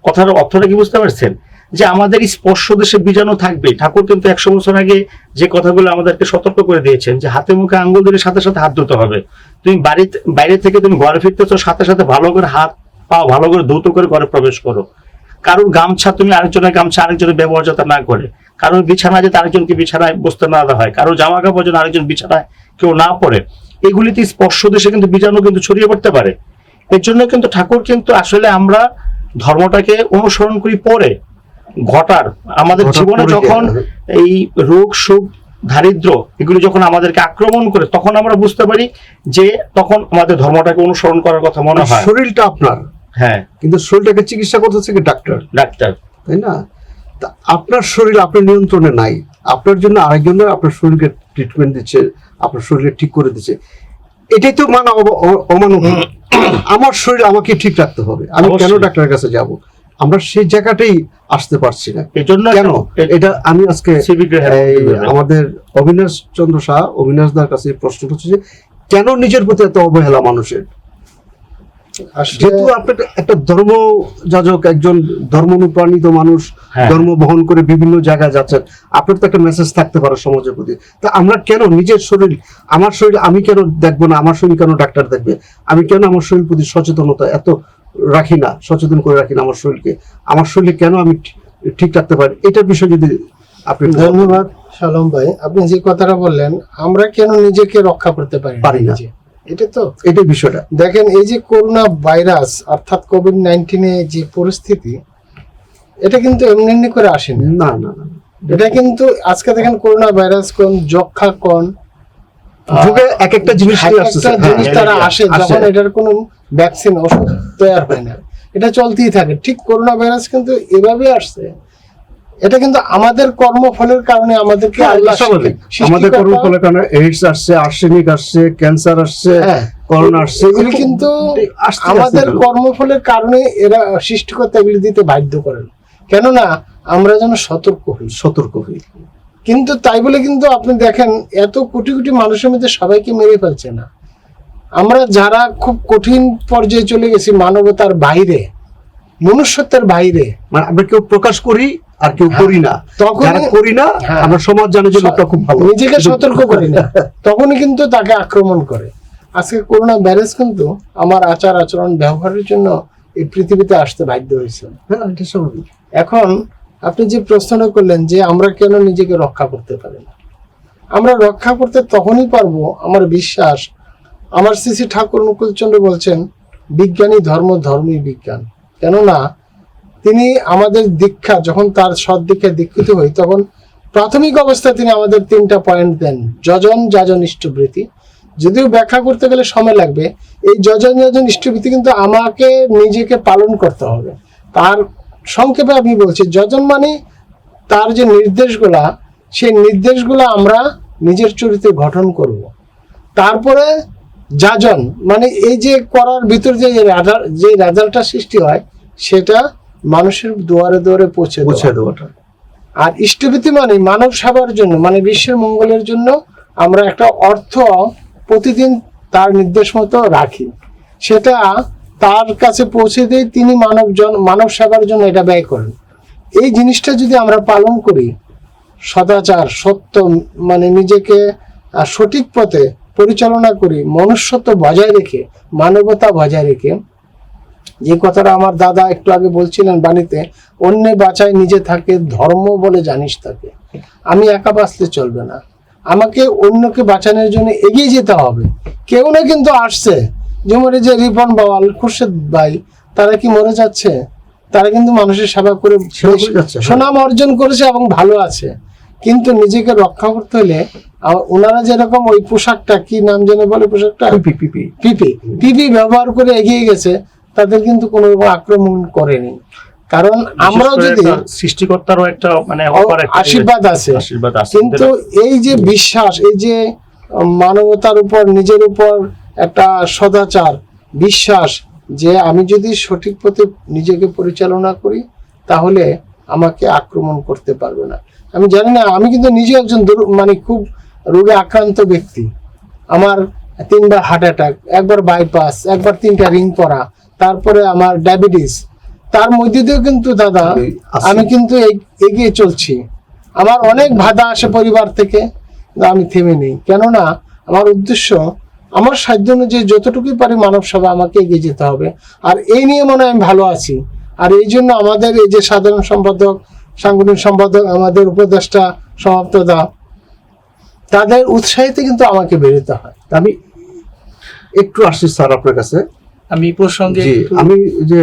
কথার অর্থটা কি বুঝতে পারছেন? যে আমাদের স্পর্শ দেশে বীজাণু থাকবে। ঠাকুর কিন্তু 100 বছর আগে যে কথাগুলো আমাদেরকে সতর্ক করে দিয়েছেন যে হাতে মুখে আঙ্গুল দিলে সাথে সাথে হাত ধুতে হবে। তুমি বাইরে থেকে তুমি ঘরে ফিরতেছো, সাথে সাথে ভালো করে হাত পা ভালো করে ধৌত করে ঘরে প্রবেশ করো। কারোর গামছা তুমি আরেকজনের গামছা আরেকজনের ব্যবহার যাতে না করে, কারোর বিছানা যাতে আরেকজনকে বিছানায় বসতে না দেওয়া হয়, কারোর জামা কাপড় যেন আরেকজন বিছানায় কেউ না পড়ে। এগুলিতে স্পর্শ দেশে কিন্তু বীজাণু কিন্তু ছড়িয়ে পড়তে পারে। এর জন্য কিন্তু ঠাকুর কিন্তু আসলে আমরা ধর্মটাকে অনুসরণ করি পরে ঘটার আমাদের জীবনে যখন এই রোগ সুখ দারিদ্র এগুলো যখন আমাদেরকে আক্রমণ করে, তখন আমরা বুঝতে পারি যে তখন আমাদের ধর্মটাকে অনুসরণ করার কথা মনে হয়। শরীরটা আপনার, হ্যাঁ, কিন্তু শরীরটাকে চিকিৎসা করতেছে কি ডাক্তার, তাই না? তা আপনার শরীর আপনার নিয়ন্ত্রণে নাই, আপনার জন্য আরেকজনের আপনার শরীরকে ট্রিটমেন্ট দিচ্ছে, আপনার শরীরকে ঠিক করে দিচ্ছে, এটাই তো মানে অমানবিক। আমার শরীর আমাকে ঠিক রাখতে হবে, আমি কেন অবশ্যই। ডাক্তারের কাছে যাব? আমরা সেই জায়গাটাই আসতে পারছি না এই জন্য কেন? এটা আমি আজকে civic rehabilitation আমাদের অবিনাশ চন্দ্র শাহ, অবিনাশদার কাছে এই প্রশ্নটা হচ্ছে যে কেন নিজের প্রতি এত অবহেলা মানুষের? আসলে যেহেতু আপনি একটা ধর্ম যাজক, একজন ধর্মানুপ্রাণিত মানুষ, হ্যাঁ। ধর্ম বহন করে বিভিন্ন জায়গায় যাচ্ছেন, আপনার তো একটা মেসেজ থাকতে পারে সমাজের প্রতি। তা আমরা কেন নিজের শরীর, আমার শরীর আমি কেন দেখবো না, আমার শরীর কেন ডাক্তার দেখবে? আমি কেন আমার শরীর প্রতি সচেতনতা এত রাখি না, সচেতন করে রাখি না আমার শরীরকে? আমার শরীরে কেন আমি ঠিক রাখতে পারি? এটার বিষয়ে যদি আপনি একটু বলেন। ধন্যবাদ শালম ভাই, আপনি যে কথাটা বললেন, আমরা কেন নিজেকে রক্ষা করতে পারি না। নিজে, এটা তো এটাই বিষয়টা। দেখেন, এই যে করোনা ভাইরাস অর্থাৎ কোভিড-19 যে পরিস্থিতি, এটা কিন্তু এমনি এমনি করে আসেনি। না না না, এটা কিন্তু আজকে দেখেন করোনা ভাইরাস কোন, যক্ষা কোন, যুগে এক একটা জিনিস এক নিয়ে একটা আসতেছে। জিনিস হ্যাঁ, তারা আসে, আসে। যখন এটার কোনো ভ্যাকসিন ওষুধ তৈরি হয় না, এটা চলতেই থাকে। ঠিক করোনা ভাইরাস কিন্তু এভাবে আসছে, এটা কিন্তু আমাদের কর্মফলের কারণে আমাদেরকে হ্যাঁ, আল্লাহ স্বাভাবিক। সৃষ্টিকর্তা- আমাদের কর্মফলের কারণে এইডস আসছে, আর্সেনিক আসছে, ক্যান্সার আসছে, হ্যাঁ, করোনা আসছে, এগুলি কিন্তু আসতে আমাদের আসতে কর্মফলের কারণে এরা সৃষ্টিকর্তা এগুলি দিতে বাধ্য করেন, কেননা আমরা যেন সতর্ক হই। সতর্ক হই। কিন্তু তাই বলে কিন্তু আপনি দেখেন এত কোটি কোটি মানুষের মধ্যে সবাইকে মেরে ফেলছে না। আমরা যারা খুব কঠিন পর্যায়ে চলে গেছি, মানবতার বাইরে, মনুষ্যত্বের বাইরে, মানে আমরা কেউ প্রকাশ করি আর কেউ করি না। তখন যারা করি না, হ্যাঁ। আমরা সমাজ জানে যে লোকটা খুব ভালো, নিজেকে সতর্ক করি না, তখনই কিন্তু তাকে আক্রমণ করে। আজকে করোনা ভাইরাস কিন্তু আমার আচার আচরণ ব্যবহারের জন্য এই পৃথিবীতে আসতে বাধ্য হয়েছে। হ্যাঁ, এটা স্বাভাবিক। এখন আপনি যে প্রশ্নটা করলেন যে আমরা কেন নিজেকে রক্ষা করতে পারি না, আমরা রক্ষা করতে তখনই পারবো, আমার বিশ্বাস, আমার শ্রী ঠাকুর অনুকূলচন্দ্র বলছেন, বিজ্ঞানী ধর্ম, ধর্মই বিজ্ঞান। কেননা তিনি আমাদের দীক্ষা, যখন তার সৎ দীক্ষায় দীক্ষিত হই, তখন প্রাথমিক অবস্থায় তিনি আমাদের 3টা পয়েন্ট দেন: যজন, যাজন, ইষ্টবৃত্তি। যদিও ব্যাখ্যা করতে গেলে সময় লাগবে, এই যজন, যাজন, ইষ্টবৃত্তি কিন্তু আমাকে নিজেকে পালন করতে হবে। তার সংক্ষেপে আমি বলছি, যজন মানে তার যে নির্দেশগুলা, সেই নির্দেশগুলা আমরা নিজের চরিত্রে গঠন করব। তারপরে যাজন মানে এই যে করার ভিতর যে রেজাল্টটা সৃষ্টি হয়, সেটা মানুষের দুয়ারে দুয়ারে পৌঁছে দেওয়া। দেওয়াটা। আর ইষ্টবৃত্তি মানে মানব সেবার জন্য, মানে বিশ্বের মঙ্গলের জন্য আমরা একটা অর্থ প্রতিদিন তার নির্দেশ মতো রাখি, সেটা তার কাছে পৌঁছে দেয়, তিনি মানব সেবার জন্য এটা ব্যয় করেন। এই জিনিসটা যদি আমরা পালন করি, সদাচার, সত্য, মানে নিজেকে সঠিক পথে পরিচালনা করি, মনুষ্যত্ব বজায় রেখে, মানবতা বজায় রেখে, যে কথাটা আমার দাদা একটু আগে বলছিলেন বাণীতে, অন্যে বাঁচায় নিজে থাকে, ধর্ম বলে জানিস তাকে। আমি একা বাঁচলে চলবে না, আমাকে অন্যকে বাঁচানোর জন্য এগিয়ে যেতে হবে। কেউ না কিন্তু আসছে, যেমন এই যে রিপন বাওয়াল, খুরশেদ ভাই, তারা কি মরে যাচ্ছে? তারা কিন্তু মানুষের সেবা করে সেবা করে যাচ্ছে, হ্যাঁ। সুনাম অর্জন করেছে এবং ভালো আছে। কিন্তু নিজেকে রক্ষা করতে হলে ওনারা যেরকম ওই পোশাকটা, কি নাম জেনে বলে পোশাকটা, পিপি ব্যবহার করে এগিয়ে গেছে, তাদের কিন্তু কোনো রকম আক্রমণ করেনি। কারণ আমরাও যদি, সৃষ্টিকর্তারও একটা মানে আশীর্বাদ আছে, আশীর্বাদ আছে, কিন্তু এই যে বিশ্বাস, এই যে মানবতার উপর, নিজের উপর একটা সদাচার, বিশ্বাস, যে আমি যদি সঠিক পথে নিজেকে পরিচালনা করি, তাহলে আমাকে আক্রমণ করতে পারবে না। আমি জানি না, আমি কিন্তু নিজে একজন মানে খুব রোগে আক্রান্ত ব্যক্তি। আমার 3বার হার্ট অ্যাটাক, 1বার বাইপাস, 1বার 3টা রিং পড়া, তারপরে আমার ডায়াবেটিস। তার মধ্যে দিয়েও কিন্তু দাদা আমি কিন্তু এগিয়ে চলছি। আমার অনেক বাধা আসে পরিবার থেকে, আমি থেমে নেই, কেননা আমার উদ্দেশ্য, আমার সাধ্য অনুযায়ী যতটুকুই পারি মানব সেবা আমাকে এগিয়ে যেতে হবে। আর এই নিয়ে মনে হয় আমি ভালো আছি। আর এই জন্য আমাদের এই যে সাধারণ সম্পাদক, সাংগঠনিক সম্পাদক, আমাদের উপদেষ্টা, সমাপ্তদা, তাদের উৎসাহিতে কিন্তু আমাকে বেরোতে হয়। আমি একটু আসছি স্যার আপনার কাছে। আমি প্রসঙ্গে জি, একটু- আমি যে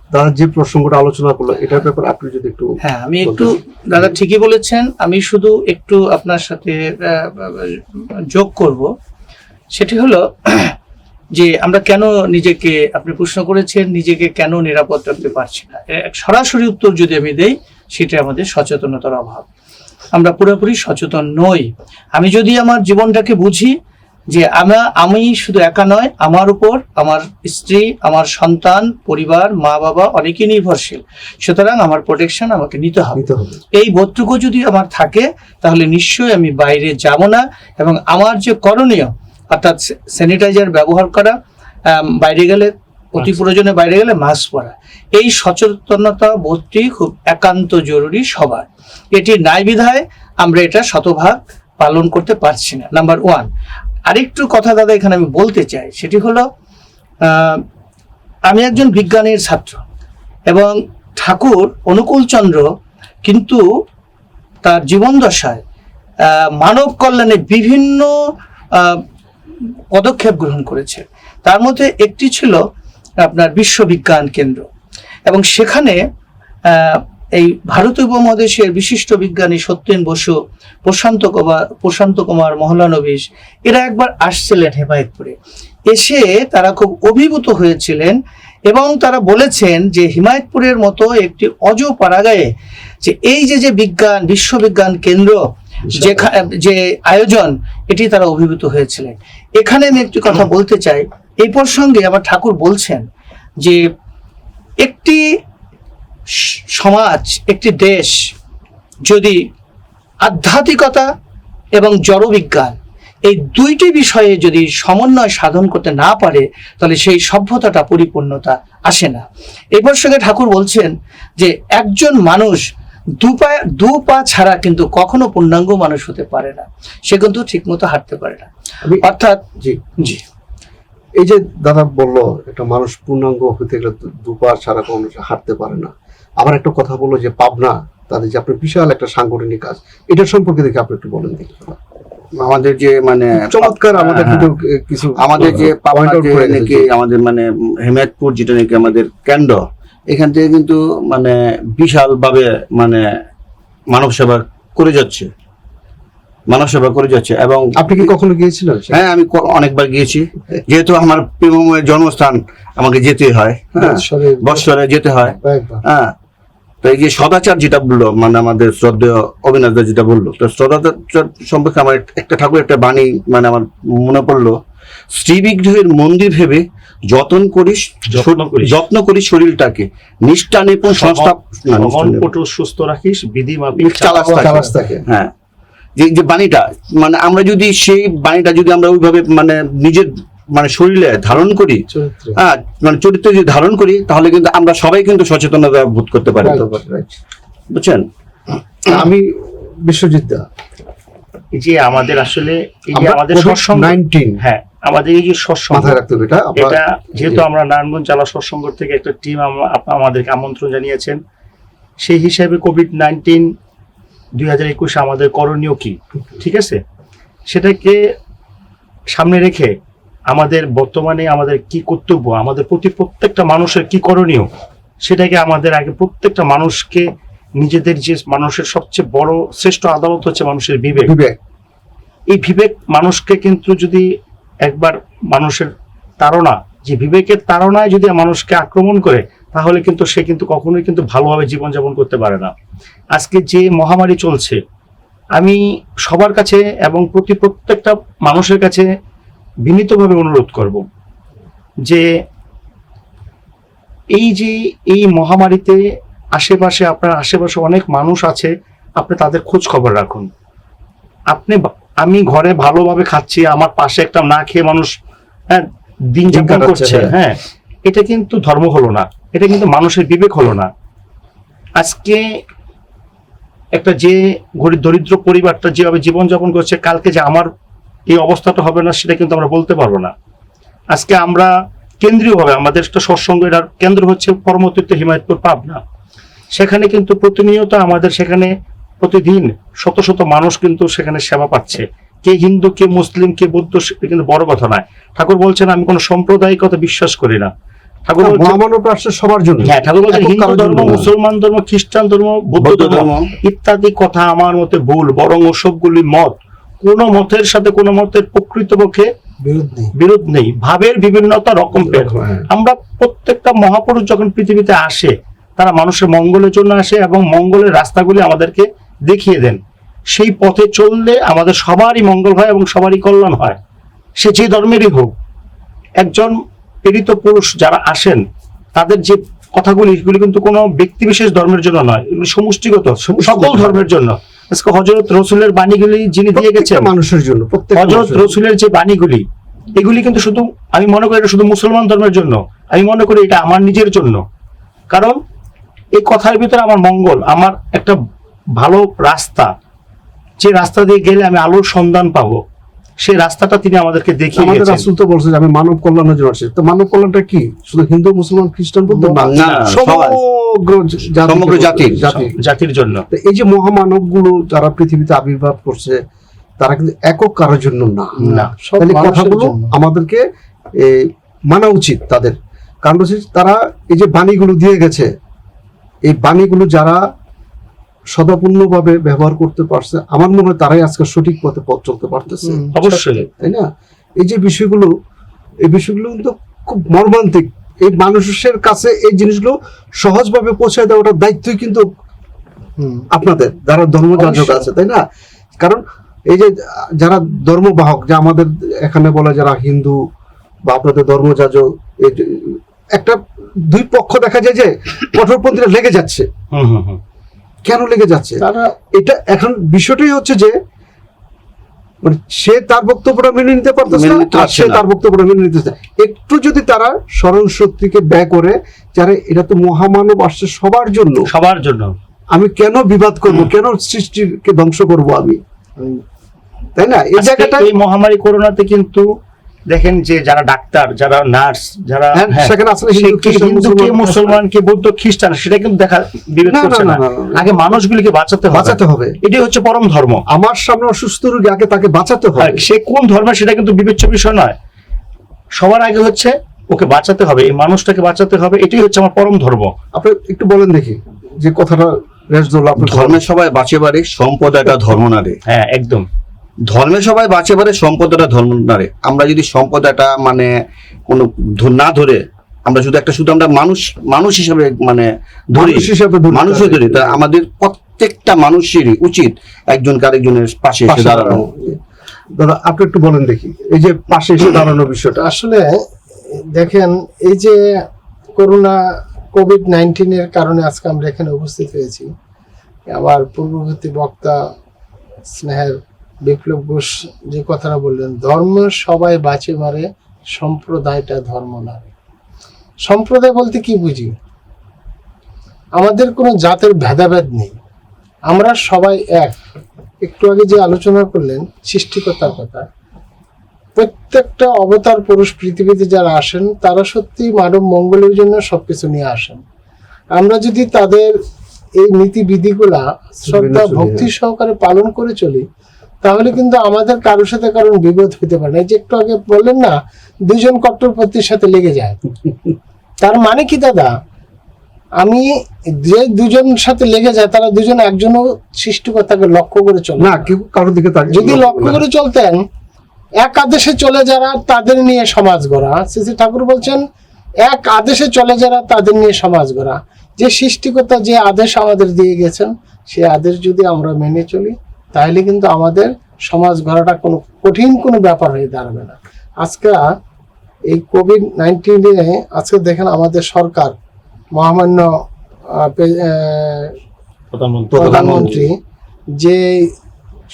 দাদা যে প্রসঙ্গটা আলোচনা করলো, এটার ব্যাপারে আপনি যদি একটু। হ্যাঁ, আমি একটু, দাদা ঠিকই বলেছেন, আমি শুধু একটু আপনার সাথে যোগ করব। সেটি হলো যে আমরা কেন নিজেকে, আপনি প্রশ্ন করেছেন নিজেকে কেন নিরাপদ রাখতে পারছি না, সরাসরি উত্তর যদি আমি দেই, সেটা আমাদের সচেতনতার অভাব। আমরা পুরোপুরি সচেতন নই। আমি যদি আমার জীবনটাকে বুঝি যে আমি শুধু একা নয়, আমার উপর আমার স্ত্রী, আমার সন্তান, পরিবার, মা বাবা অনেকেই নির্ভরশীল, সুতরাং আমার প্রোটেকশন আমাকে নিতে হবে। এই বোধটুকু যদি আমার থাকে তাহলে নিশ্চয়ই আমি বাইরে যাব না, এবং আমার যে করণীয় অর্থাৎ স্যানিটাইজার ব্যবহার করা, বাইরে গেলে অতি প্রয়োজনে বাইরে গেলে মাস্ক পরা, এই সচেতনতা বোধটি খুব একান্ত জরুরি সবার। এটি নাই বিধায় আমরা এটা শতভাগ পালন করতে পারছি না, নাম্বার ওয়ান। আরেকটু কথা দাদা এখানে আমি বলতে চাই, সেটি হলো আমি একজন বিজ্ঞানের ছাত্র, এবং ঠাকুর অনুকূলচন্দ্র কিন্তু তার জীবন দশায় মানব কল্যাণে বিভিন্ন পদক্ষেপ গ্রহণ করেছে। তার মধ্যে একটি ছিল আপনার বিশ্ববিজ্ঞান কেন্দ্র, এবং সেখানে এই ভারতীয় উপমহাদেশের বিশিষ্ট বিজ্ঞানী সত্যেন বসু, প্রশান্ত কুমার মহলানবিশ, এরা একবার আসছিলেন হেমায়েতপুরে। এসে তারা খুব অভিভূত হয়েছিলেন, এবং তারা বলেছেন যে হিমায়তপুরের মতো একটি অজপাড়াগাঁয়ে যে এই যে বিজ্ঞান বিশ্ববিজ্ঞান কেন্দ্র যে আয়োজন, এটি তারা অভিভূত হয়েছিলেন। এখানে আমি একটি কথা বলতে চাই এই প্রসঙ্গে। আমার ঠাকুর বলছেন যে একটি সমাজ, একটি দেশ যদি আধ্যাত্মিকতা এবং জড়বিজ্ঞান এই দুইটি বিষয়ে যদি সমন্বয় সাধন করতে না পারে, তাহলে সেই সভ্যতাটা পরিপূর্ণতা আসে না। এই প্রসঙ্গে ঠাকুর বলছেন যে একজন মানুষ দু পা ছাড়া কিন্তু কখনো পূর্ণাঙ্গ মানুষ হতে পারে না, সে কিন্তু ঠিক মতো হাঁটতে পারে না। অর্থাৎ জি জি এই যে দাদা বললো একটা মানুষ পূর্ণাঙ্গ হতে গেলে দুপা ছাড়া কোনো হাঁটতে পারে না। আবার একটা কথা বললো যে পাবনা, তাদের যে আপনার বিশাল একটা সাংগঠনিক কাজ, এটার সম্পর্কে দেখে আপনি একটু বলেন দেখি। আমাদের যে মানে চমৎকার, আমাদের কিন্তু কিছু আমাদের যে point out করে নাকি গেছে। আমাদের মানে হেমায়তপুর যেটা নাকি আমাদের কেন্দ্র, এখান থেকে কিন্তু মানে বিশাল ভাবে মানে মানব সেবা করে যাচ্ছে, এবং আপনি কি কখনো গিয়েছিলেন? হ্যাঁ, আমি অনেকবার গিয়েছি, যেহেতু আমার প্রেমময়ের জন্মস্থান, আমাকে যেতে হয়, হ্যাঁ, বৎসরে যেতে হয়। হ্যাঁ, তো এই যে সদাচার যেটা বললো, মানে আমাদের শ্রদ্ধেয় অবিনাশ দা যেটা বললো, তো সদাচার সম্পর্কে আমার একটা ঠাকুর একটা বাণী মানে আমার মনে পড়লো, শ্রী বিগ্রহের মন্দির ভেবে যত্ন করিস শরীরটাকে, নিষ্ঠা নিপুণ সংস্থা সুস্থ রাখিস, বিধি মাফিক চালাস থাকে। হ্যাঁ, যে বাণীটা মানে আমরা যদি সেই বাণীটা যদি আমরা ওইভাবে মানে নিজের মানে শরীরে ধারণ করি, হ্যাঁ, মানে চরিত্রে যদি ধারণ করি, তাহলে কিন্তু আমরা সবাই কিন্তু সচেতনতা বোধ করতে পারি, বুঝছেন? আমি বিশ্বজিৎ দা, এই যে আমাদের আসলে এই যে আমাদের সৎসঙ্গ, হ্যাঁ, আমাদের এই যে সৎসঙ্গ মাথায় রাখতে হবে এটা যেহেতু আমরা নারায়ণগঞ্জ জেলা সৎসঙ্গ থেকে একটা টিম আমাদেরকে আমন্ত্রণ জানিয়েছেন, সেই হিসাবে কোভিড-19 2021 আমাদের করণীয় কি, ঠিক আছে, সেটাকে সামনে রেখে আমাদের বর্তমানে আমাদের কি কর্তব্য, আমাদের প্রতি প্রত্যেকটা মানুষের কি করণীয়, সেটাকে আমাদের আগে প্রত্যেকটা মানুষকে নিজেদের যে মানুষের সবচেয়ে বড় শ্রেষ্ঠ আদালত হচ্ছে মানুষের বিবেক। এই বিবেক মানুষকে কিন্তু যদি একবার মানুষের তাড়না, যে বিবেকের তাড়নায় যদি মানুষকে আক্রমণ করে, তাহলে কিন্তু সে কিন্তু কখনোই কিন্তু ভালোভাবে জীবনযাপন করতে পারে না। আজকে যে মহামারী চলছে, আমি সবার কাছে এবং প্রত্যেকটা মানুষের কাছে বিনীতভাবে অনুরোধ করব যে এই মহামারীতে আপনার আশেপাশে অনেক মানুষ আছে, আপনি তাদের খোঁজ খবর রাখুন। আমি ঘরে ভালোভাবে খাচ্ছি, আমার পাশে একটা না খেয়ে মানুষ দিন যাপন করছে, হ্যাঁ, এটা কিন্তু ধর্ম হলো না, এটা কিন্তু মানুষের বিবেক হলো না। আজকে একটা যে দরিদ্র পরিবারটা যেভাবে জীবনযাপন করছে, কালকে যে আমার এই অবস্থাটা হবে না সেটা কিন্তু আমরা বলতে পারবো না। আজকে আমরা কেন্দ্রীয়ভাবে আমাদের একটা সৎসঙ্গ, এটার কেন্দ্র হচ্ছে পরমতীর্থ হিমায়তপুর পাবনা, সেখানে কিন্তু প্রতিনিয়ত আমাদের সেখানে প্রতিদিন শত শত মানুষ কিন্তু সেখানে সেবা পাচ্ছে। কে হিন্দু, কে মুসলিম, কে বৌদ্ধ, কিন্তু বড় কথা নয়। ঠাকুর বলছেন আমি কোনো সাম্প্রদায়িকতা বিশ্বাস করি না। ঠাকুর সবার জন্য, হ্যাঁ, ঠাকুর বলছেন হিন্দু ধর্ম, মুসলমান ধর্ম, খ্রিস্টান ধর্ম, বৌদ্ধ ধর্ম ইত্যাদি কথা আমার মতে ভুল, বরং সবগুলি মত কোন মতের সাথে কোন মতের প্রকৃতপক্ষে বিরোধ নেই। ভাবের বিভিন্নতা রকম পেট। আমরা প্রত্যেকটা মহাপুরুষ যখন পৃথিবীতে আসে, তারা মানুষের মঙ্গলের জন্য আসে এবং মঙ্গলের রাস্তাগুলি আমাদেরকে দেখিয়ে দেন। সেই পথে চললে আমাদের সবারই মঙ্গল হয় এবং সবারই কল্যাণ হয়, সে যে ধর্মেরই হোক। একজন প্রেরিত পুরুষ যারা আসেন তাদের যে কথাগুলি, এগুলি কিন্তু কোনো ব্যক্তি বিশেষ ধর্মের জন্য নয়, এগুলি সমষ্টিগত সকল ধর্মের জন্য। আজকে হযরত রসুলের বাণীগুলি যিনি দিয়ে গেছেন মানুষের জন্য, হযরত রসুলের যে বাণীগুলি, এগুলি কিন্তু শুধু, আমি মনে করি এটা শুধু মুসলমান ধর্মের জন্য, আমি মনে করি এটা আমার নিজের জন্য। কারণ এই কথার ভিতরে আমার মঙ্গল, আমার একটা ভালো রাস্তা, যে রাস্তা দিয়ে গেলে আমি আলোর সন্ধান পাবো, সেই রাস্তাটা তিনি আমাদেরকে দেখিয়ে আমাদের গেছেন। রাসূল তো বলছে যে আমি মানব কল্যাণের জন্য আসছি। তো মানব কল্যাণটা কি? শুধু হিন্দু, মুসলমান, খ্রিস্টান বৌদ্ধ না, না, সবাই। সমগ্র জাতির জন্য। তো এই যে মহামানব গুলো যারা পৃথিবীতে আবির্ভাব করছে, তারা কিন্তু একক কারোর জন্য না। না, সব তাহলে মানুষের কথাগুলো জন্য। আমাদেরকে মানা উচিত তাদের। কারণ হচ্ছে তারা এই যে বাণীগুলো দিয়ে গেছে, এই বাণীগুলো যারা সদাপূর্ণভাবে ব্যবহার করতে পারছে, আমার মনে হয় তারাই আজকে সঠিক পথে পথ চলতে পারতেছে। অবশ্যই। তাই না? এই যে বিষয়গুলো, এই বিষয়গুলো কিন্তু খুব মর্মান্তিক। এই মানুষের কাছে এই জিনিসগুলো সহজভাবে পৌঁছে দেওয়াটার দায়িত্বই কিন্তু হুম। আপনাদের যারা ধর্মযাজক অবশ্যই। আছে, তাই না? কারণ এই যে যারা ধর্মবাহক, যে আমাদের এখানে বলে যারা হিন্দু বা আপনাদের ধর্মযাজক, এই যে একটা দুই পক্ষ দেখা যায় যে কঠোরপন্থীরা লেগে যাচ্ছে। হুম হুম হুম। কেন লেগে যাচ্ছে? তারা এটা এখন বিষয়টাই হচ্ছে যে মানে সে তার বক্তব্যটা মেনে নিতে পারতেছে মেনে না, নিতে আর পারছে সে না। তার বক্তব্যটা মেনে নিতেছে। একটু যদি তারা স্মরণ শক্তিকে ব্যয় করে, যারা এটা তো মহামানব আসছে সবার জন্য, সবার জন্য। আমি কেন বিবাদ করব, কেন সৃষ্টিকে ধ্বংস করব আমি, তাই না? এই আজকে জায়গাটা এই মহামারী করোনাতে কিন্তু দেখেন যে যারা ডাক্তার, যারা নার্স, যারা হ্যাঁ, হ্যাঁ, সেখানে আসলে সে হিন্দু, কে খ্রিস্টান, হিন্দু, কে মুসলমান, মুসলমান, কে বৌদ্ধ, খ্রিস্টান, সেটা কিন্তু দেখা বিবেক না, করছে না, না। না, না, না। আগে মানুষগুলিকে বাঁচাতে হবে, বাঁচাতে হবে। এটাই হচ্ছে পরম ধর্ম। আমার সামনে অসুস্থ রোগী, আগে তাকে বাঁচাতে আর হবে। সে কোন ধর্মের সেটা কিন্তু বিবেচ্য বিষয় নয়, সবার আগে হচ্ছে ওকে বাঁচাতে হবে, এই মানুষটাকে বাঁচাতে হবে, এটাই হচ্ছে আমার পরম ধর্ম। আপনি একটু বলেন দেখি যে কথাটা রেজদুল, আপনি ধর্মে সবাই বাঁচে পারে, সম্প্রদায়টা ধর্ম না রে। হ্যাঁ, একদম। ধর্মে সবাই বাঁচে পারে, সম্প্রদায়টা ধর্ম না রে। আমরা যদি সম্প্রদায়টা মানে কোনো না ধরে, আমরা শুধু আমরা মানুষ হিসাবে মানে ধরি, মানুষ হিসাবে ধরি। মানুষও ধরি, তা আমাদের প্রত্যেকটা মানুষেরই উচিত একজন আরেকজনের পাশে এসে পাশে দাঁড়ানো। দাঁড়ানো। দাদা, আপনি একটু বলেন দেখি এই যে পাশে এসে দাঁড়ানোর বিষয়টা। আসলে দেখেন, এই যে করোনা কোভিড-19 কারণে আজকে আমরা এখানে উপস্থিত হয়েছি। আবার পূর্ববর্তী বক্তা স্নেহের বিপ্লব ঘোষ যে কথাটা বললেন, ধর্ম সবাই বাঁচে মারে, সম্প্রদায়টা ধর্ম না। সম্প্রদায় বলতে কি বুঝি? আমাদের কোনো জাতের ভেদাভেদ নেই, আমরা সবাই এক। একটু আগে যে আলোচনা করলেন সৃষ্টিকর্তার কথা, প্রত্যেকটা অবতার পুরুষ পৃথিবীতে যারা আসেন, তারা সত্যি মানব মঙ্গলের জন্য সবকিছু নিয়ে আসেন। আমরা যদি তাদের এই নীতিবিধিগুলা শ্রদ্ধা ভক্তি সহকারে পালন করে চলি, তাহলে কিন্তু আমাদের কারোর সাথে কারণ বিপদ হতে পারে না। এই যে একটু আগে বললেন না, দুজন কট্টরপন্থীর সাথে লেগে যায়, তার মানে কি দাদা? আমি যে দুজন সাথে লেগে যায়, তারা দুজন একজনও সৃষ্টিকর্তাকে লক্ষ্য করে চলে না, কেউ কারোর দিকে তাকিয়ে যদি লক্ষ্য করে চলতেন, এক আদেশে চলে যারা তাদের নিয়ে সমাজ গড়া। শ্রী ঠাকুর বলছেন, এক আদেশে চলে যারা তাদের নিয়ে সমাজ গড়া। যে সৃষ্টিকর্তা যে আদেশ আমাদের দিয়ে গেছেন, সেই আদেশ যদি আমরা মেনে চলি, তাহলে কিন্তু আমাদের সমাজ গড়াটা কোনো কঠিন কোনো ব্যাপার হয়ে দাঁড়াবে না। আজকে এই কোভিড-19 আজকে দেখেন আমাদের সরকার, মহামান্য প্রধানমন্ত্রী যে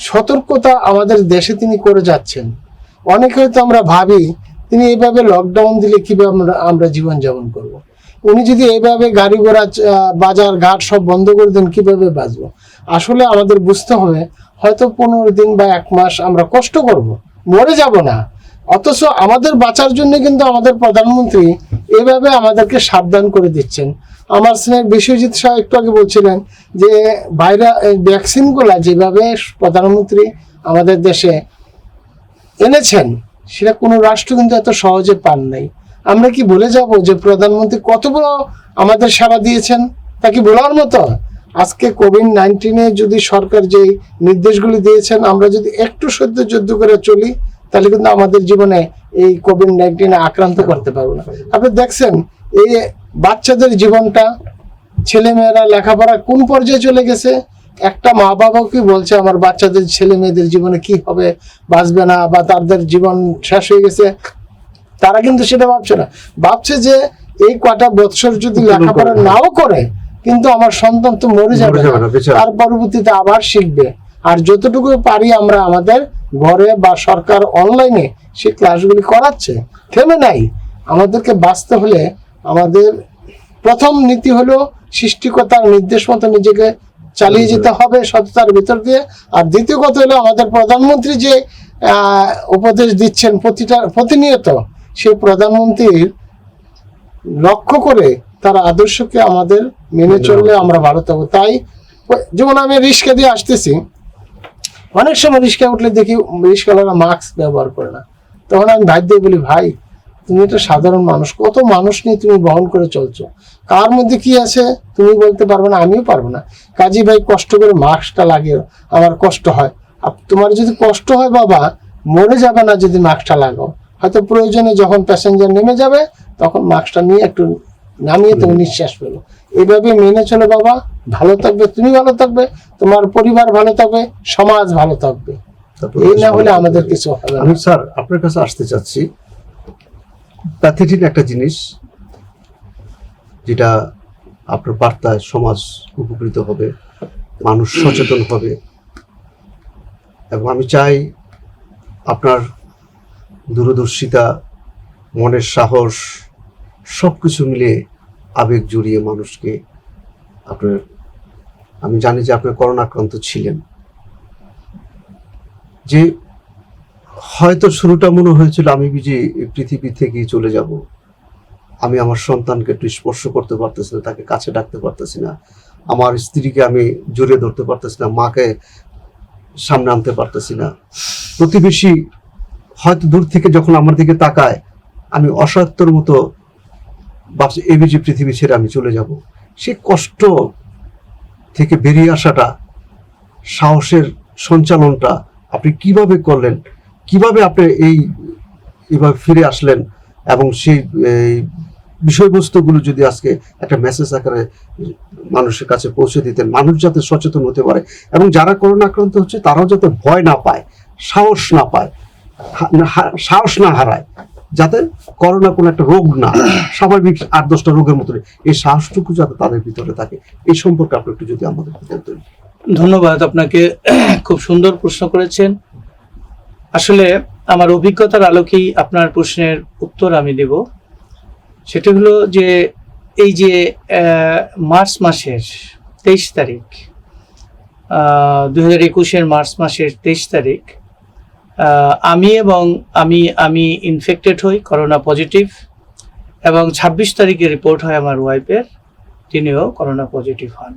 সতর্কতা আমাদের দেশে তিনি করে যাচ্ছেন, অনেকে হয়তো আমরা ভাবি তিনি এইভাবে লকডাউন দিলে কিভাবে আমরা জীবনযাপন করব। উনি যদি এইভাবে গাড়ি ঘোড়া, বাজার ঘাট সব বন্ধ করে দেন, কিভাবে বাঁচবো? আসলে আমাদের বুঝতে হবে, হয়তো 15 দিন বা 1 মাস আমরা কষ্ট করব, মরে যাব না। অথচ আমাদের বাঁচার জন্য কিন্তু আমাদের প্রধানমন্ত্রী এইভাবে আমাদেরকে সাবধান করে দিচ্ছেন। আমার স্নেহ বিশ্বজিৎ শাহ একটু আগে বলছিলেন যে ভ্যাকসিনগুলা যেভাবে প্রধানমন্ত্রী আমাদের দেশে এনেছেন, সেটা কোনো রাষ্ট্র কিন্তু এত সহজে পান নাই। আমরা কি ভুলে যাব যে প্রধানমন্ত্রী কত বড় আমাদের সেবা দিয়েছেন? তা কি বলার মতো? আজকে কোভিড-19 যদি সরকার যে নির্দেশগুলি দিয়েছেন, আমরা যদি একটু সহ্য যুদ্ধ করে চলি, তাহলে কিন্তু আমাদের জীবনে এই কোভিড-19 আক্রান্ত করতে পারবো না। আপনি দেখছেন এই বাচ্চাদের জীবনটা ছেলে মেয়েরা লেখাপড়া কোন পর্যায়ে চলে গেছে। একটা মা বাবাও কি বলছে আমার বাচ্চাদের ছেলে মেয়েদের জীবনে কি হবে, বাঁচবে না, বা তাদের জীবন শেষ হয়ে গেছে, তারা কিন্তু সেটা ভাবছে না। ভাবছে যে এই কটা বৎসর যদি লেখাপড়া নাও করে, কিন্তু আমার সন্তান তো মরে যাবে না, তার পরবর্তীতে আবার শিখবে। আর যতটুকু পারি আমরা আমাদের ঘরে বা সরকার অনলাইনে সেই ক্লাসগুলি করাচ্ছে, থেমে নাই। আমাদেরকে বাঁচতে হলে আমাদের প্রথম নীতি হলো সৃষ্টিকর্তার নির্দেশ মতো নিজেকে চালিয়ে যেতে হবে সততার ভিতর দিয়ে। আর দ্বিতীয় কথা হলো আমাদের প্রধানমন্ত্রী যে উপদেশ দিচ্ছেন প্রতিনিয়ত, সেই প্রধানমন্ত্রীর লক্ষ্য করে তার আদর্শকে আমাদের মেনে চললে আমরা ভালো থাকবো। তাই যেমন আমি রিক্সা দিয়ে আসতেছি, অনেক সময় রিক্সা উঠলে দেখি রিক্সাওয়ালারা মাস্ক ব্যবহার করে না। তখন আমি ভাই দিয়ে বলি, ভাই তুমি একটা সাধারণ মানুষ, কত মানুষ নিয়ে তুমি বহন করে চলছো, কার মধ্যে কি আছে তুমি বলতে পারবে না, আমিও পারবো না। কাজী ভাই কষ্ট করে মাস্কটা লাগিয়ে, আমার কষ্ট হয়। তোমার যদি কষ্ট হয় বাবা, মরে যাবে না যদি মাস্কটা লাগাও। হয়তো প্রয়োজনে যখন প্যাসেঞ্জার নেমে যাবে তখন মাস্কটা নিয়ে একটু নামিয়ে তুমি নিঃশ্বাস ফেলো। এইভাবে মেনে চলো বাবা, ভালো থাকবে, তুমি ভালো থাকবে, তোমার পরিবার ভালো থাকবে, সমাজ ভালো থাকবে। এই না হলে আমাদের কিছু হবে না। আমি স্যার আপনার কাছে আসতে চাচ্ছি, প্যাথেটিক একটা জিনিস যেটা আপনার বার্তায় সমাজ উপকৃত হবে, মানুষ সচেতন হবে, এবং আমি চাই আপনার দূরদর্শিতা, মনের সাহস সবকিছু মিলে আবেগ জড়িয়ে মানুষকে আপনার, আমি জানি যে আপনি করোনা আক্রান্ত ছিলেন, যে হয়তো শুরুটা মনে হয়েছিল আমি যে পৃথিবী থেকে চলে যাব, আমি আমার সন্তানকে একটু স্পর্শ করতে পারতেছি না, তাকে কাছে ডাকতে পারতেছি না, আমার স্ত্রীকে আমি জড়িয়ে ধরতে পারতেছি না, মাকে সামনে আনতে পারতেছি না, প্রতিবেশী হয়তো দূর থেকে যখন আমার দিকে তাকায় আমি অসহায়ত্বর মতো ভাবছি এই যে পৃথিবী ছেড়ে আমি চলে যাব। সেই কষ্ট থেকে বেরিয়ে আসাটা, সাহসের সঞ্চালনটা আপনি কিভাবে করলেন, কিভাবে আপনি এইভাবে ফিরে আসলেন, এবং সেই বিষয়বস্তুগুলো যদি আজকে একটা মেসেজ আকারে মানুষের কাছে পৌঁছে দিতেন, মানুষ যাতে সচেতন হতে পারে, এবং যারা করোনা আক্রান্ত হচ্ছে তারাও যাতে ভয় না পায়, সাহস না পায়, সাহস না হারায়, যাতে করোনা কোনো একটা রোগ না, স্বাভাবিক 8-10টা রোগের মতো, এই সাহসটুকু যাতে তাদের ভিতরে থাকে, এই সম্পর্কে আপনি একটু যদি আমাদের বলতেন। ধন্যবাদ আপনাকে, খুব সুন্দর প্রশ্ন করেছেন। আসলে আমার অভিজ্ঞতার আলোকেই আপনার প্রশ্নের উত্তর আমি দেব। সেটা হলো যে এই যে মার্চ মাসের 23 তারিখ, 2021-এর মার্চ মাসের 23 তারিখ আমি ইনফেক্টেড হই, করোনা পজিটিভ, এবং 26 তারিখে রিপোর্ট হয় আমার ওয়াইফের, তিনিও করোনা পজিটিভ হন।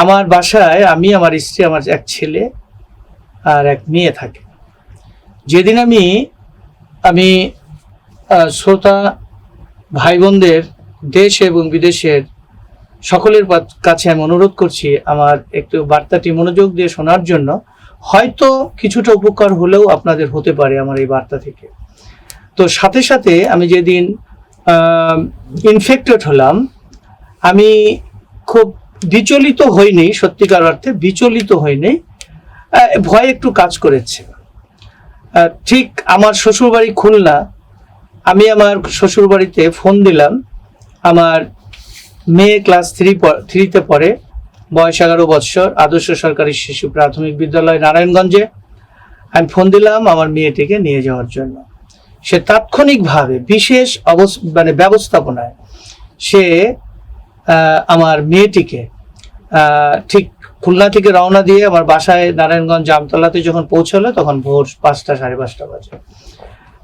আমার বাসায় আমি, আমার স্ত্রী, আমার এক ছেলে আর এক মেয়ে থাকে। যেদিন আমি শ্রোতা ভাই বোনদের দেশ এবং বিদেশের সকলের কাছে আমি অনুরোধ করছি আমার একটু বার্তাটি মনোযোগ দিয়ে শোনার জন্য। হয়তো কিছুটা উপকার হলেও আপনাদের হতে পারে আমার এই বার্তা থেকে। তো সাথে সাথে আমি যেদিন ইনফেক্টেড হলাম, আমি খুব বিচলিত হইনি, সত্যিকার অর্থে বিচলিত হইনি, ভয় একটু কাজ করেছে। ঠিক আমার শ্বশুরবাড়ি খুলনা, আমি আমার শ্বশুরবাড়িতে ফোন দিলাম, আমার মেয়ে ক্লাস 3-তে পড়ে, বয়স 11 বৎসর, আদর্শ সরকারি শিশু প্রাথমিক বিদ্যালয় নারায়ণগঞ্জে। আমি ফোন দিলাম আমার মেয়েটিকে নিয়ে যাওয়ার জন্য। সে তাৎক্ষণিকভাবে বিশেষ ব্যবস্থাপনায় সে আমার মেয়েটিকে ঠিক খুলনা থেকে রওনা দিয়ে আমার বাসায় নারায়ণগঞ্জ জামতলাতে যখন পৌঁছালো তখন ভোর 5টা 5:30 বাজে।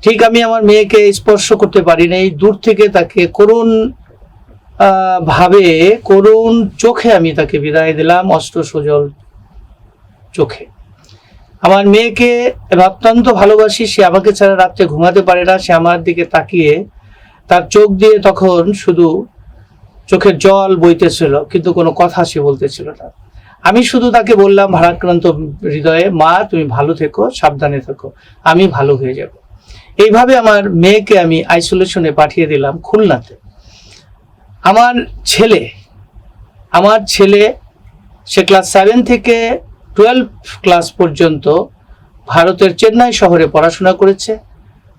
ঠিক আমি আমার মেয়েকে স্পর্শ করতে পারি নাই, দূর থেকে তাকে করুণ চোখে আমি তাকে বিদায় দিলাম, অস্ত্র সজল চোখে। আমার মেয়েকে অত্যন্ত ভালোবাসি, সে আমাকে ছাড়া রাত্রে ঘুমাতে পারে না। সে আমার দিকে তাকিয়ে, তার চোখ দিয়ে তখন শুধু চোখের জল বইতেছিল, কিন্তু কোনো কথা সে বলতেছিল না। আমি শুধু তাকে বললাম ভারাক্রান্ত হৃদয়ে, মা তুমি ভালো থেকো, সাবধানে থেকো, আমি ভালো হয়ে যাব। এইভাবে আমার মেয়েকে আমি আইসোলেশনে পাঠিয়ে দিলাম খুলনাতে। আমার ছেলে আমার ছেলে সে ক্লাস 7 থেকে 12 ক্লাস পর্যন্ত ভারতের চেন্নাই শহরে পড়াশোনা করেছে।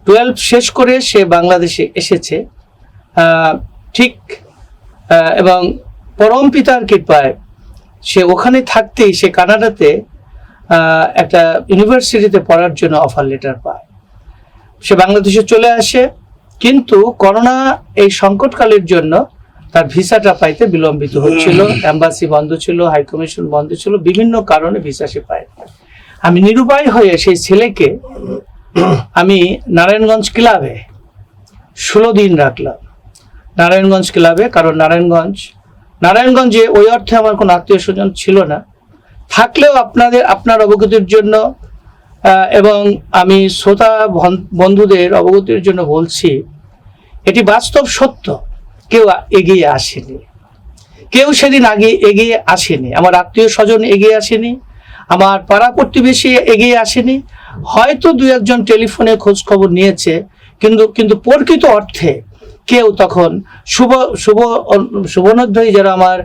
12 শেষ করে সে বাংলাদেশে এসেছে ঠিক এবং পরম পিতার কৃপায় সে ওখানে থাকতেই সে কানাডাতে একটা ইউনিভার্সিটিতে পড়ার জন্য অফার লেটার পায়। সে বাংলাদেশে চলে আসে, কিন্তু করোনা এই সংকটকালের জন্য তার ভিসাটা পাইতে বিলম্বিত হচ্ছিল, এম্বাসি বন্ধ ছিল, হাই কমিশন বন্ধ ছিল, বিভিন্ন কারণে ভিসা সে পায়। আমি নিরুপায় হয়ে সেই ছেলেকে আমি নারায়ণগঞ্জ ক্লাবে 16 দিন রাখলাম। নারায়ণগঞ্জ ক্লাবে, কারণ নারায়ণগঞ্জে ওই অর্থে আমার কোনো আত্মীয় স্বজন ছিল না, থাকলেও আপনার অবগতির জন্য এবং আমি শ্রোতা বন্ধুদের অবগতির জন্য বলছি, এটি বাস্তব সত্য। কেউ এগিয়ে আসেনি, কেউ সেদিন আগে এগিয়ে আসেনি, আমার আত্মীয় স্বজন এগিয়ে আসেনি, আমার পাড়া প্রতিবেশী এগিয়ে আসেনি। হয়তো 2-1 টেলিফোনে খোঁজ খবর নিয়েছে, কিন্তু প্রকৃত অর্থে কেউ তখন শুভনোধ্যায়ী যারা আমার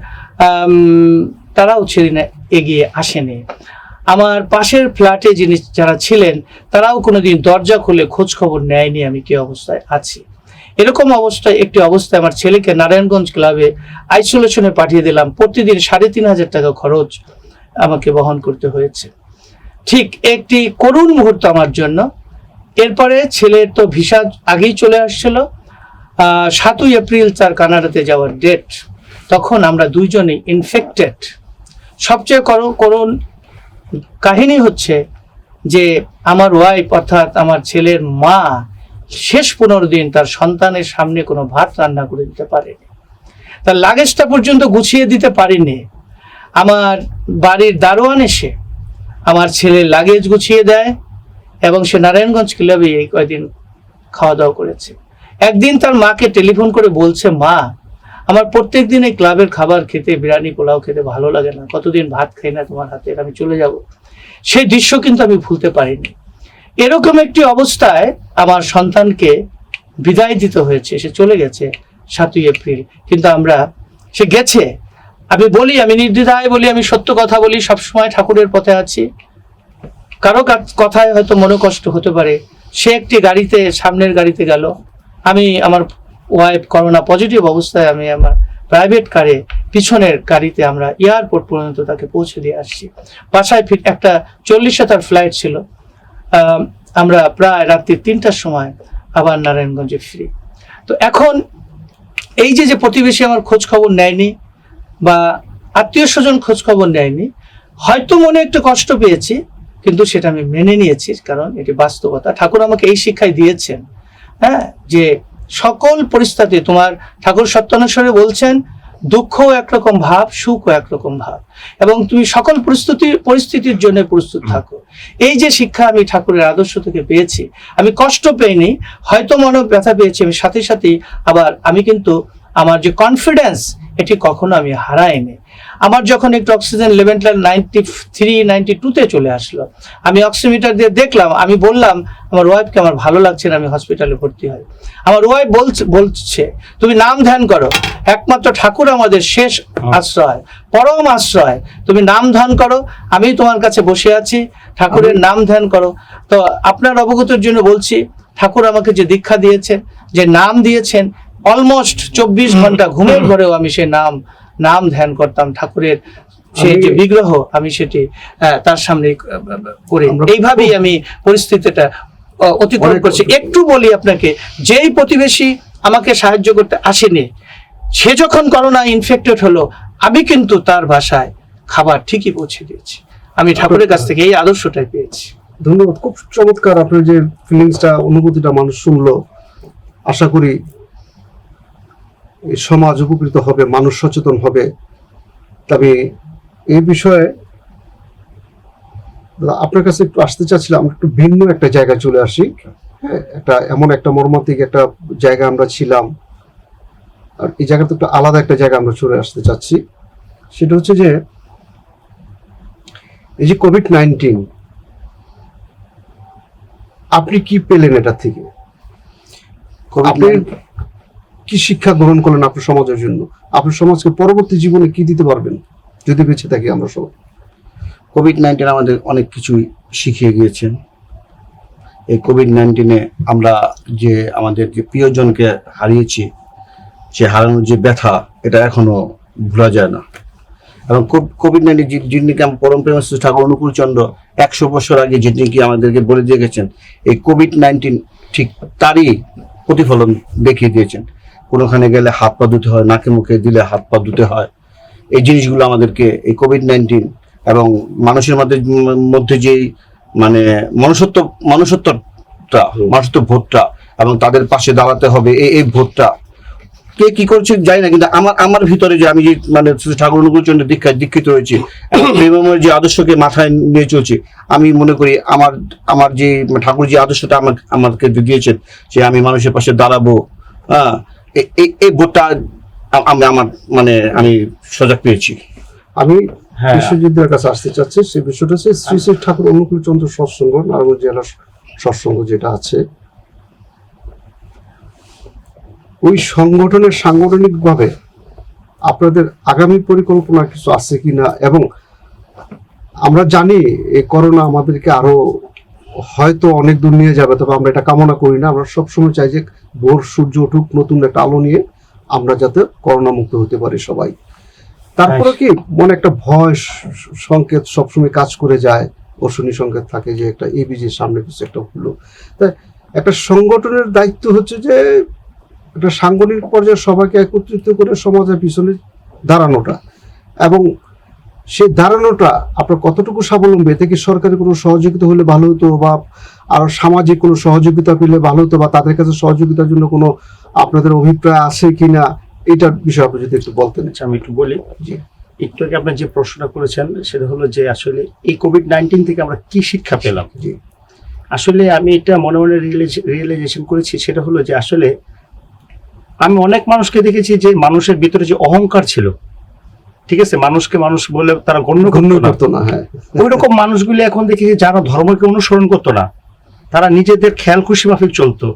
তারাও সেদিন এগিয়ে আসেনি। আমার পাশের ফ্ল্যাটে যারা ছিলেন তারাও কোনোদিন দরজা খুলে খোঁজ খবর নেয়নি আমি কি অবস্থায় আছি। এরকম একটি অবস্থায় আমার ছেলেকে নারায়ণগঞ্জ ক্লাবে আইসোলেশনে পাঠিয়ে দিলাম। প্রতিদিন 3,500 টাকা খরচ আমাকে বহন করতে হয়েছে। ঠিক একটি করুণ মুহূর্ত আমার জন্য। এরপরে ছেলের তো ভিসা আগেই চলে আসছিল, 7ই এপ্রিল তার কানাডাতে যাওয়ার ডেট। তখন আমরা দুইজনেই ইনফেক্টেড। সবচেয়ে করুণ কাহিনী হচ্ছে যে আমার ওয়াইফ অর্থাৎ আমার ছেলের মা শেষ 15 দিন তার সন্তানের সামনে কোনো ভাত রান্না করে দিতে পারেনি, তার লাগেজটা পর্যন্ত গুছিয়ে দিতে পারেনি। আমার বাড়ির দারোয়ান এসে আমার ছেলের লাগেজ গুছিয়ে দেয় এবং সে নারায়ণগঞ্জ ক্লাবে এই কয়েকদিন খাওয়া দাওয়া করেছে। একদিন তার মাকে টেলিফোন করে বলছে, মা আমার প্রত্যেক দিন এই ক্লাবের খাবার খেতে, বিরিয়ানি পোলাও খেতে ভালো লাগে না, কতদিন ভাত খাই না তোমার হাতে, আমি চলে যাব। সেই দৃশ্য কিন্তু আমি ভুলতে পারিনি। এরকম একটি অবস্থায় আমার সন্তানকে বিদায় দিতে হয়েছে, সে চলে গেছে 7ই এপ্রিল। কিন্তু সে গেছে, আমি নির্দ্বিধায় বলি, আমি সত্য কথা বলি, সবসময় ঠাকুরের পথে আছি। কারো কথায় হয়তো মনে কষ্ট হতে পারে। সে একটি গাড়িতে, সামনের গাড়িতে গেল, আমার ওয়াইফ করোনা পজিটিভ অবস্থায় আমি আমার প্রাইভেট কারে পিছনের গাড়িতে আমরা এয়ারপোর্ট পর্যন্ত তাকে পৌঁছে দিয়ে আসছি। বাসায় একটা 40-এ তার ফ্লাইট ছিল। আমরা প্রায় রাত্রি 3টার সময় আবার নারায়ণগঞ্জে ফিরি। তো এখন এই যে প্রতিবেশী আমার খোঁজ খবর নেয়নি বা আত্মীয় স্বজন খোঁজ খবর নেয়নি, হয়তো মনে একটু কষ্ট পেয়েছি, কিন্তু সেটা আমি মেনে নিয়েছি, কারণ এটি বাস্তবতা। ঠাকুর আমাকে এই শিক্ষাই দিয়েছেন, যে সকল পরিস্থিতি তোমার, ঠাকুর সত্যানুসারে বলছেন, দুঃখও একরকম ভাব, সুখও একরকম ভাব, এবং তুমি সকল পরিস্থিতির জন্য প্রস্তুত থাকো। এই যে শিক্ষা আমি ঠাকুরের আদর্শ থেকে পেয়েছি, আমি কষ্ট পেইনি, হয়তো মনে ব্যথা পেয়েছি, আমি সাথে সাথেই আবার আমি কিন্তু আমার যে কনফিডেন্স এটি কখনো আমি হারাইনি। আমার যখন একটু অক্সিজেন লেভেলটা 93-92-তে চলে আসলো, আমি অক্সিমিটার দিয়ে দেখলাম, আমি বললাম আমার ওয়াইফকে আমার ভালো লাগছে না, আমি হসপিটালে ভর্তি হই। আমার ওয়াইফ বলছে তুমি নাম ধ্যান করো, একমাত্র ঠাকুর আমাদের শেষ আশ্রয়, পরম আশ্রয়, তুমি নাম ধ্যান করো, আমি তোমার কাছে বসে আছি, ঠাকুরের নাম ধ্যান করো। তো আপনার অবগতির জন্য বলছি, ঠাকুর আমাকে যে দীক্ষা দিয়েছেন, যে নাম দিয়েছেন, অলমোস্ট 24 ঘন্টা ঘুমের ঘরেও আমি সেই নাম ধ্যান করতাম। ঠাকুরের সেই যে বিগ্রহ আমি সেটি তার সামনে করে এইভাবেই আমি পরিস্থিতিটা অতিক্রম করছি। একটু বলি আপনাকে, যেই প্রতিবেশী আমাকে সাহায্য করতে আসেনি, সে যখন করোনা ইনফেক্টেড হলো, আমি কিন্তু তার বাসায় খাবার ঠিকই পৌঁছে দিয়েছি। আমি ঠাকুরের কাছ থেকে এই আদর্শটাই পেয়েছি। ধন্যবাদ, খুব চমৎকার আপনার যে ফিলিংসটা, অনুভূতিটা মানুষ শুনলো। আশা করি সমাজ উপকৃত হবে, মানুষ সচেতন হবে। তবে এই বিষয়ে আপনার কাছে একটু আসতে চাচ্ছিলাম, একটু ভিন্ন একটা জায়গায় চলে আসি। এমন একটা মর্মান্তিক একটা জায়গা আমরা ছিলাম, আর এই জায়গাতে একটু আলাদা একটা জায়গা আমরা চলে আসতে চাচ্ছি। সেটা হচ্ছে যে এই যে কোভিড-19, আপনি কি পেলেন এটা থেকে? কি শিক্ষা গ্রহণ করলেন আপনার সমাজের জন্য? আপনার সমাজকে পরবর্তী জীবনে কি দিতে পারবেন যদি বেঁচে থাকি আমরা সবাই? কোভিড-19 আমাদের অনেক কিছুই শিখিয়ে গিয়েছেন। এই কোভিড-19 আমরা যে আমাদের যে প্রিয়জনকে হারিয়েছি, সে হারানোর যে ব্যথা, এটা এখনো ভোলা যায় না। এবং কোভিড-19 যিনি কি পরম প্রেমাস্পদ ঠাকুর অনুকূল চন্দ্র 100 বছর আগে যিনি কি আমাদেরকে বলে দিয়ে গেছেন, এই কোভিড-19 ঠিক তারই প্রতিফলন দেখিয়ে দিয়েছেন। কোনোখানে গেলে হাত পা ধুতে হয়, নাকে মুখে দিলে হাত পা ধুতে হয়। এই জিনিসগুলো আমাদেরকে এই কোভিড-19 এবং মানুষের মধ্যে যেই মানে মনুষ্যত্ব বোধটা এবং তাদের পাশে দাঁড়াতে হবে, এই বোধটা কে কি করছে জানি না, কিন্তু আমার ভিতরে যে আমি যে মানে ঠাকুর অনুকূল চন্দ্রের দীক্ষিত হয়েছি, প্রেমময় যে আদর্শকে মাথায় নিয়ে চলছি, আমি মনে করি আমার যে ঠাকুর যে আদর্শটা আমাকে দিয়েছেন, যে আমি মানুষের পাশে দাঁড়াবো, হ্যাঁ, এই বোধটা আমি সজাগ পেয়েছি। আমি হ্যাঁ। বিশ্বজিৎদের কাছে আসতে চাচ্ছি, সেই বিষয়টা হচ্ছে শ্রী শ্রী ঠাকুর অনুকূল চন্দ্র সৎসঙ্গ, নারায়ণগঞ্জ জেলার সৎসঙ্গ যেটা আছে, ওই সংগঠনের সাংগঠনিকভাবে আপনাদের আগামী পরিকল্পনা কিছু আছে কিনা? এবং আমরা জানি এই করোনা আমাদেরকে আরো হয়তো অনেক দূর নিয়ে যাবে, তবে আমরা এটা কামনা করি না। আমরা সবসময় চাই যে ভোর সূর্য উঠুক নতুন একটা আলো নিয়ে, আমরা যাতে করোনা মুক্ত হতে পারি সবাই। তারপরে কি মনে একটা ভয় সংকেত সবসময় কাজ করে যায়, অশনি সংকেত থাকে যে একটা এবিজির সামনে কিছু একটা হলো। তাই একটা সংগঠনের দায়িত্ব হচ্ছে যে একটা সাংগঠনিক পর্যায়ে সবাইকে একত্রিত করে সমাজের পিছনে দাঁড়ানোটা, এবং সেই দাঁড়ানোটা আপনার কতটুকু স্বাবলম্বী, এতে কি সরকারি কোনো সহযোগিতা হলে ভালো হতো, বা আরো সামাজিক কোনো সহযোগিতা পেলে ভালো হতো, বা তাদের কাছে সহযোগিতার জন্য কোনো আপনাদের অভিপ্রায় আছে কিনা, এটার বিষয়ে আপনি যদি একটু বলতেন। আচ্ছা, আমি একটু বলি। জি। একটু আগে আপনি যে প্রশ্নটা করেছেন সেটা হলো যে আসলে এই কোভিড-19 থেকে আমরা কি শিক্ষা পেলাম। জি। আসলে আমি এটা মনে মনে রিয়েলাইজেশন করেছি, সেটা হলো যে আসলে আমি অনেক মানুষকে দেখেছি যে মানুষের ভিতরে যে অহংকার ছিল, ঠিক আছে, মানুষকে মানুষ বলে তারা গণ্য করতো না, হ্যাঁ, ওই রকম মানুষগুলি এখন দেখি যারা ধর্মকে অনুসরণ করতো না, তারা নিজেদের খেয়াল খুশি মাফিক চলতো,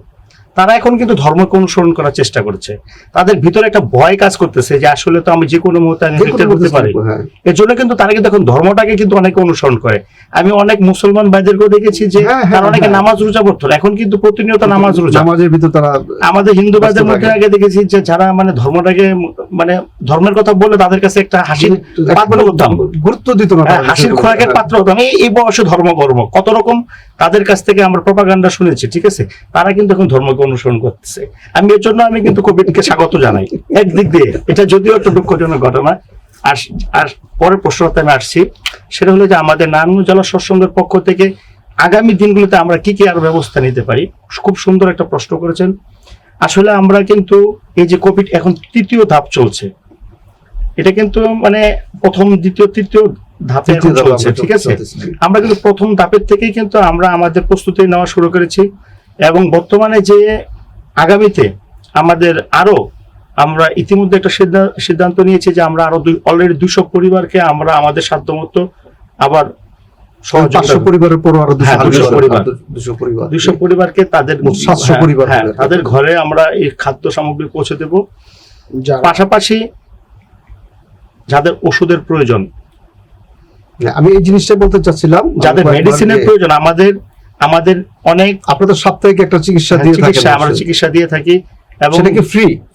তারা এখন কিন্তু ধর্মকে অনুসরণ করার চেষ্টা করছে। তাদের ভিতরে একটা ভয় কাজ করতেছে যে আসলে তো আমি যে কোনো মুহূর্তে করতে পারি। হ্যাঁ। এর জন্য কিন্তু তারা কিন্তু এখন ধর্মটাকে কিন্তু অনেকে অনুসরণ করে। আমি অনেক মুসলমান ভাইদেরকেও দেখেছি যে তারা অনেকে নামাজ রোজা পড়তো, এখন কিন্তু প্রতিনিয়ত নামাজ রোজা। নামাজের ভিতর তারা আমাদের হিন্দু ভাইদের মধ্যে আগে দেখেছি যে যারা মানে ধর্মটাকে মানে ধর্মের কথা বলে তাদের কাছে একটা হাসির পাত্র হতাম, গুরুত্ব দিত না, হাসির খোরাকের পাত্র হতাম। এই বয়সে ধর্ম কর্ম কত রকম তাদের কাছ থেকে আমরা প্রপাগান্ডা শুনেছি, ঠিক আছে, তারা কিন্তু এখন ধর্মকে অনুসরণ করতেছে। আমি এর জন্য আমি কিন্তু কোভিডকে স্বাগত জানাই একদিক দিয়ে, এটা যদিও একটা দুঃখজনক ঘটনা। আর পরের প্রশ্নতে আমি আসছি, সেটা হলো যে আমাদের নারায়ণগঞ্জ জেলা সৎসঙ্গের পক্ষ থেকে আগামী দিনগুলোতে আমরা কি কি আরো ব্যবস্থা নিতে পারি। খুব সুন্দর একটা প্রশ্ন করেছেন। আসলে আমরা কিন্তু এই যে কোভিড এখন 3য় ধাপ চলছে, এটা কিন্তু মানে প্রথম দ্বিতীয় তৃতীয় ধাপে এখন চলছে, ঠিক আছে। আমরা কিন্তু প্রথম ধাপের থেকেই কিন্তু আমরা আমাদের প্রস্তুতি নেওয়া শুরু করেছি, এবং বর্তমানে যে আগামীতে আমাদের আমরা ইতিমধ্যে একটা সিদ্ধান্ত নিয়েছি যে আমরা আরো অলরেডি 200 পরিবারকে আমরা আমাদের সাধ্যমতো আবার 500 পরিবারের পর আরো 200 পরিবারকে তাদের 700 পরিবার, তাদের ঘরে আমরা এই খাদ্য সামগ্রী পৌঁছে দেব। পাশাপাশি যাদের ওষুধের প্রয়োজন, আমি এই জিনিসটা বলতে চাচ্ছিলাম, যাদের মেডিসিনের প্রয়োজন, আমাদের অনেক আপনাদের সাপ্তাহিক একটা চিকিৎসা আমরা চিকিৎসা দিয়ে থাকি, এবং সেটা কি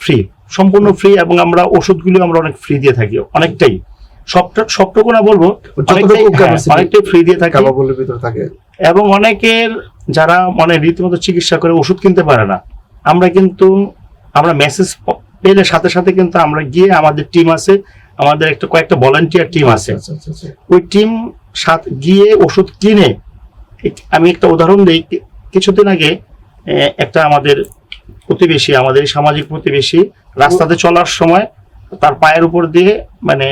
ফ্রি, সম্পূর্ণ ফ্রি, এবং আমরা ওষুধগুলো আমরা অনেক ফ্রি দিয়ে থাকি, অনেকটাই, সবটুকু না বলবো, অনেকটাই ফ্রি দিয়ে থাকি। এবং অনেকের যারা মানে রীতিমতো চিকিৎসা করে ওষুধ কিনতে পারে না, আমরা মেসেজ পেলে সাথে সাথে কিন্তু আমরা গিয়ে, আমাদের টিম আছে, আমাদের কয়েকটা ভলান্টিয়ার টিম আছে, ওই টিম সাথে গিয়ে ওষুধ কিনে। আমি একটা উদাহরণ দিই, কিছুদিন আগে একটা আমাদের প্রতিবেশী, আমাদের সামাজিক প্রতিবেশী, রাস্তাতে চলার সময় তার পায়ের উপর দিয়ে মানে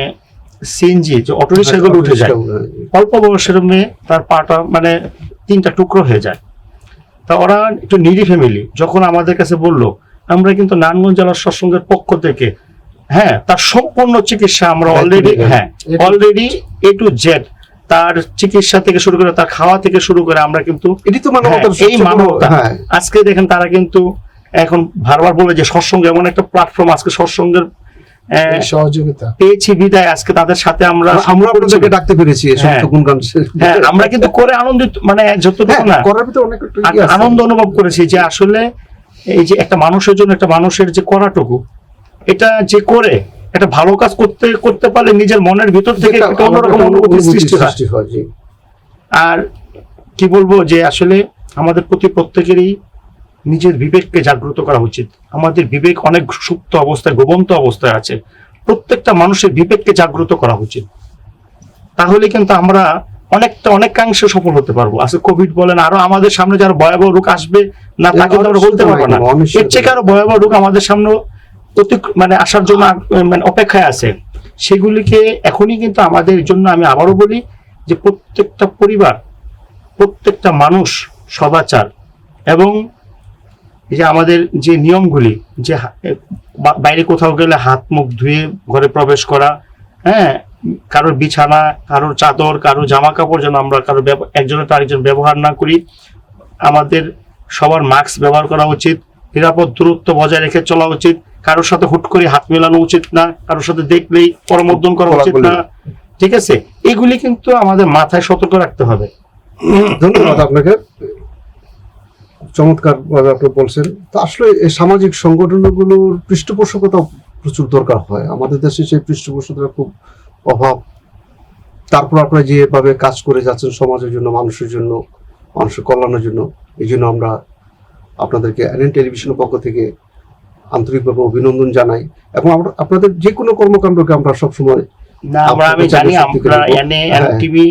সিএনজি যে অটো রিক্সাগুলো উঠে যায়, অল্প বয়সের মেয়ে, তার পাটা মানে 3টা টুকরো হয়ে যায়। তা ওরা একটু নিডি ফ্যামিলি, যখন আমাদের কাছে বললো, আমরা কিন্তু নারায়ণগঞ্জ জেলার সৎসঙ্গের পক্ষ থেকে তার সম্পূর্ণ চিকিৎসা আমরা অলরেডি A to Z, তার চিকিৎসা থেকে শুরু করে তার খাওয়া থেকে শুরু করে আমরা কিন্তু এই মানবতা। আজকে দেখেন তারা কিন্তু এখন বারবার বলে যে সৎসঙ্গ এমন একটা প্ল্যাটফর্ম, আজকে সৎসঙ্গের এই সহযোগিতা পেয়েছি বিদায় আজকে তাদের সাথে আমরা আমরা আপনাদেরকে ডাকতে পেরেছি এই সমস্ত হ্যাঁ। গুণগান। হ্যাঁ, আমরা কিন্তু করে আনন্দিত, মানে যতটুকু হ্যাঁ, না করার ভিতরে অনেক একটা ইয়ে আছে। আনন্দ অনুভব করেছি যে আসলে এই যে একটা মানুষের জন্য একটা মানুষের যে করাটুকু, এটা যে করে একটা ভালো কাজ করতে পারলে নিজের মনের ভিতর থেকে যেটা একটা অন্যরকম আমাদের অনুভূতি অনুভূতি সৃষ্টি হয়। সৃষ্টি হয়, জি। আর কি বলবো যে আসলে আমাদের প্রতি প্রত্যেকেরই নিজের বিবেককে জাগ্রত করা উচিত। আমাদের বিবেক অনেক সুপ্ত অবস্থায়, গোপন্ত অবস্থায় আছে। প্রত্যেকটা মানুষের বিবেককে জাগ্রত করা উচিত, তাহলে কিন্তু আমরা অনেকাংশে সফল হতে পারবো। আসলে কোভিড বলেন, আরো আমাদের সামনে যারা ভয়াবহ রোগ আসবে না তা কিন্তু আমরা বলতে পারবো না। এর থেকে আরো ভয়াবহ রোগ আমাদের সামনে মানে আসার জন্য মানে অপেক্ষায় আছে। সেগুলিকে এখনই কিন্তু আমাদের জন্য, আমি আবারও বলি যে প্রত্যেকটা পরিবার, প্রত্যেকটা মানুষ সদাচার এবং এই যে আমাদের যে নিয়মগুলি, যে বাইরে কোথাও গেলে হাত মুখ ধুয়ে ঘরে প্রবেশ করা, হ্যাঁ, কারোর বিছানা, কারোর চাদর, কারোর জামা কাপড় যেন আমরা একজনের তো আরেকজন ব্যবহার না করি। আমাদের সবার মাস্ক ব্যবহার করা উচিত, নিরাপদ দূরত্ব বজায় রেখে চলা উচিত, কারোর সাথে হুট করে হাত মেলানো উচিত না, কারোর সাথে দেখলেই করমর্দন করা উচিত না, ঠিক আছে? এগুলি কিন্তু আমাদের মাথায় সতর্ক রাখতে হবে। ধন্যবাদ আপনাকে, চমৎকার ভাবে আপনি বলছেন। তো আসলে এই সামাজিক সংগঠনগুলোর পৃষ্ঠপোষকতা প্রচুর দরকার হয়। আমাদের দেশে সেই পৃষ্ঠপোষকতার খুব অভাব। তারপর আপনারা যেভাবে কাজ করে যাচ্ছেন সমাজের জন্য, মানুষের জন্য, মানুষের কল্যাণের জন্য, এই জন্য আমরা আপনাদেরকে এনএন টেলিভিশনের পক্ষ থেকে আন্তরিকভাবে অভিনন্দন জানাই। এবং আপনাদের যে কোনো কর্মকাণ্ডকে আমরা সবসময় না, আমি জানি আমরা এনটিভি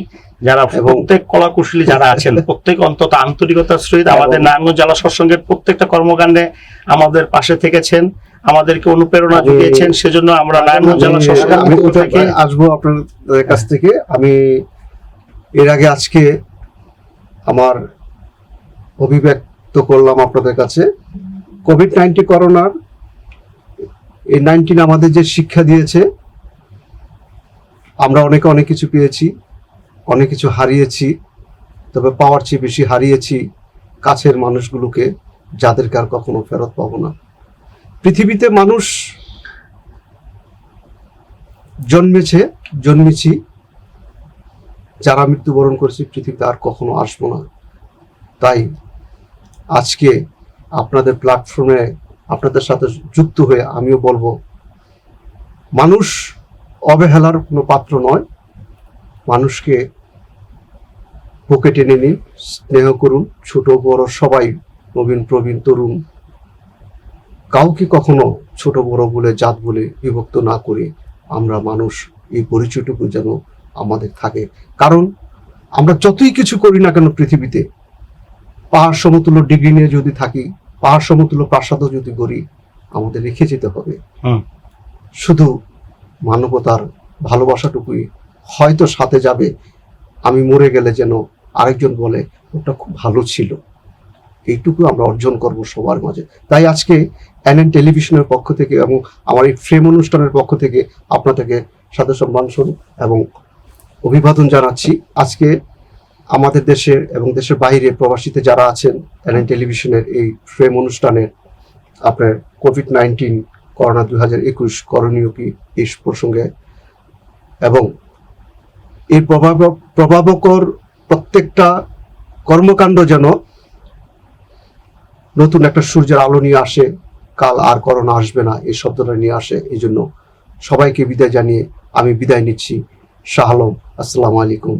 যারা প্রত্যেক কলা কুশলী যারা আছেন প্রত্যেক অন্তত আন্তরিকতার সহিত আমাদের নারায়ণগঞ্জ জেলা সৎসঙ্গের প্রত্যেকটা কর্মকাণ্ডে আমাদের পাশে থেকেছেন, আমাদেরকে অনুপ্রেরণা জুগিয়েছেন। সেজন্য আমরা নারায়ণগঞ্জ জেলা সৎসঙ্গ আসবো আপনাদের কাছ থেকে। আমি এর আগে আজকে আমার অভিব্যক্ত করলাম আপনাদের কাছে কোভিড-19 করোনার, এই 19 আমাদের যে শিক্ষা দিয়েছে, আমরা অনেক কিছু পেয়েছি, অনেক কিছু হারিয়েছি, তবে পাওয়ার চেয়ে বেশি হারিয়েছি কাছের মানুষগুলোকে, যাদেরকে আর কখনো ফেরত পাবো না। পৃথিবীতে মানুষ জন্মেছি, যারা মৃত্যুবরণ করেছি, পৃথিবীতে আর কখনো আসবো না। তাই আজকে আপনাদের প্ল্যাটফর্মে আপনাদের সাথে যুক্ত হয়ে আমিও বলবো, মানুষ অবহেলার কোনো পাত্র নয়। মানুষকে বুকে টেনে নিন, স্নেহ করুন, ছোট বড় সবাই, নবীন প্রবীণ তরুণ, কাউকে কখনো ছোট বড় বলে, জাত বলে বিভক্ত না করে আমরা মানুষ, এই পরিচয়টুকু যেন আমাদের থাকে। কারণ আমরা যতই কিছু করি না কেন পৃথিবীতে, পাহাড় সমতুল্য ডিগ্রি নিয়ে যদি থাকি, পাহাড় সমতুল্য প্রাসাদও যদি গড়ি, আমাদের রেখে যেতে হবে শুধু মানবতার ভালোবাসাটুকুই হয়তো সাথে যাবে। আমি মরে গেলে যেন আরেকজন বলে ওটা খুব ভালো ছিল, এইটুকু আমরা অর্জন করব সবার মাঝে। তাই আজকে এনএন টেলিভিশনের পক্ষ থেকে এবং আমার এই ফ্রেম অনুষ্ঠানের পক্ষ থেকে আপনাদেরকে সাদর সম্মান এবং অভিবাদন জানাচ্ছি। আজকে আমাদের দেশে এবং দেশের বাইরে প্রবাসীতে যারা আছেন, এনএন টেলিভিশনের এই ফ্রেম অনুষ্ঠানে আপনার কোভিড-19 করোনা 2021 করণীয় কি এই প্রসঙ্গে এবং এই প্রভাবকর প্রত্যেকটা কর্মকাণ্ড যেন নতুন একটা সূর্যের আলো নিয়ে আসে, কাল আর করোনা আসবে না এই শব্দটা নিয়ে আসে। এই জন্য সবাইকে বিদায় জানিয়ে আমি বিদায় নিচ্ছি। শাহ আলম, আসসালামু আলাইকুম।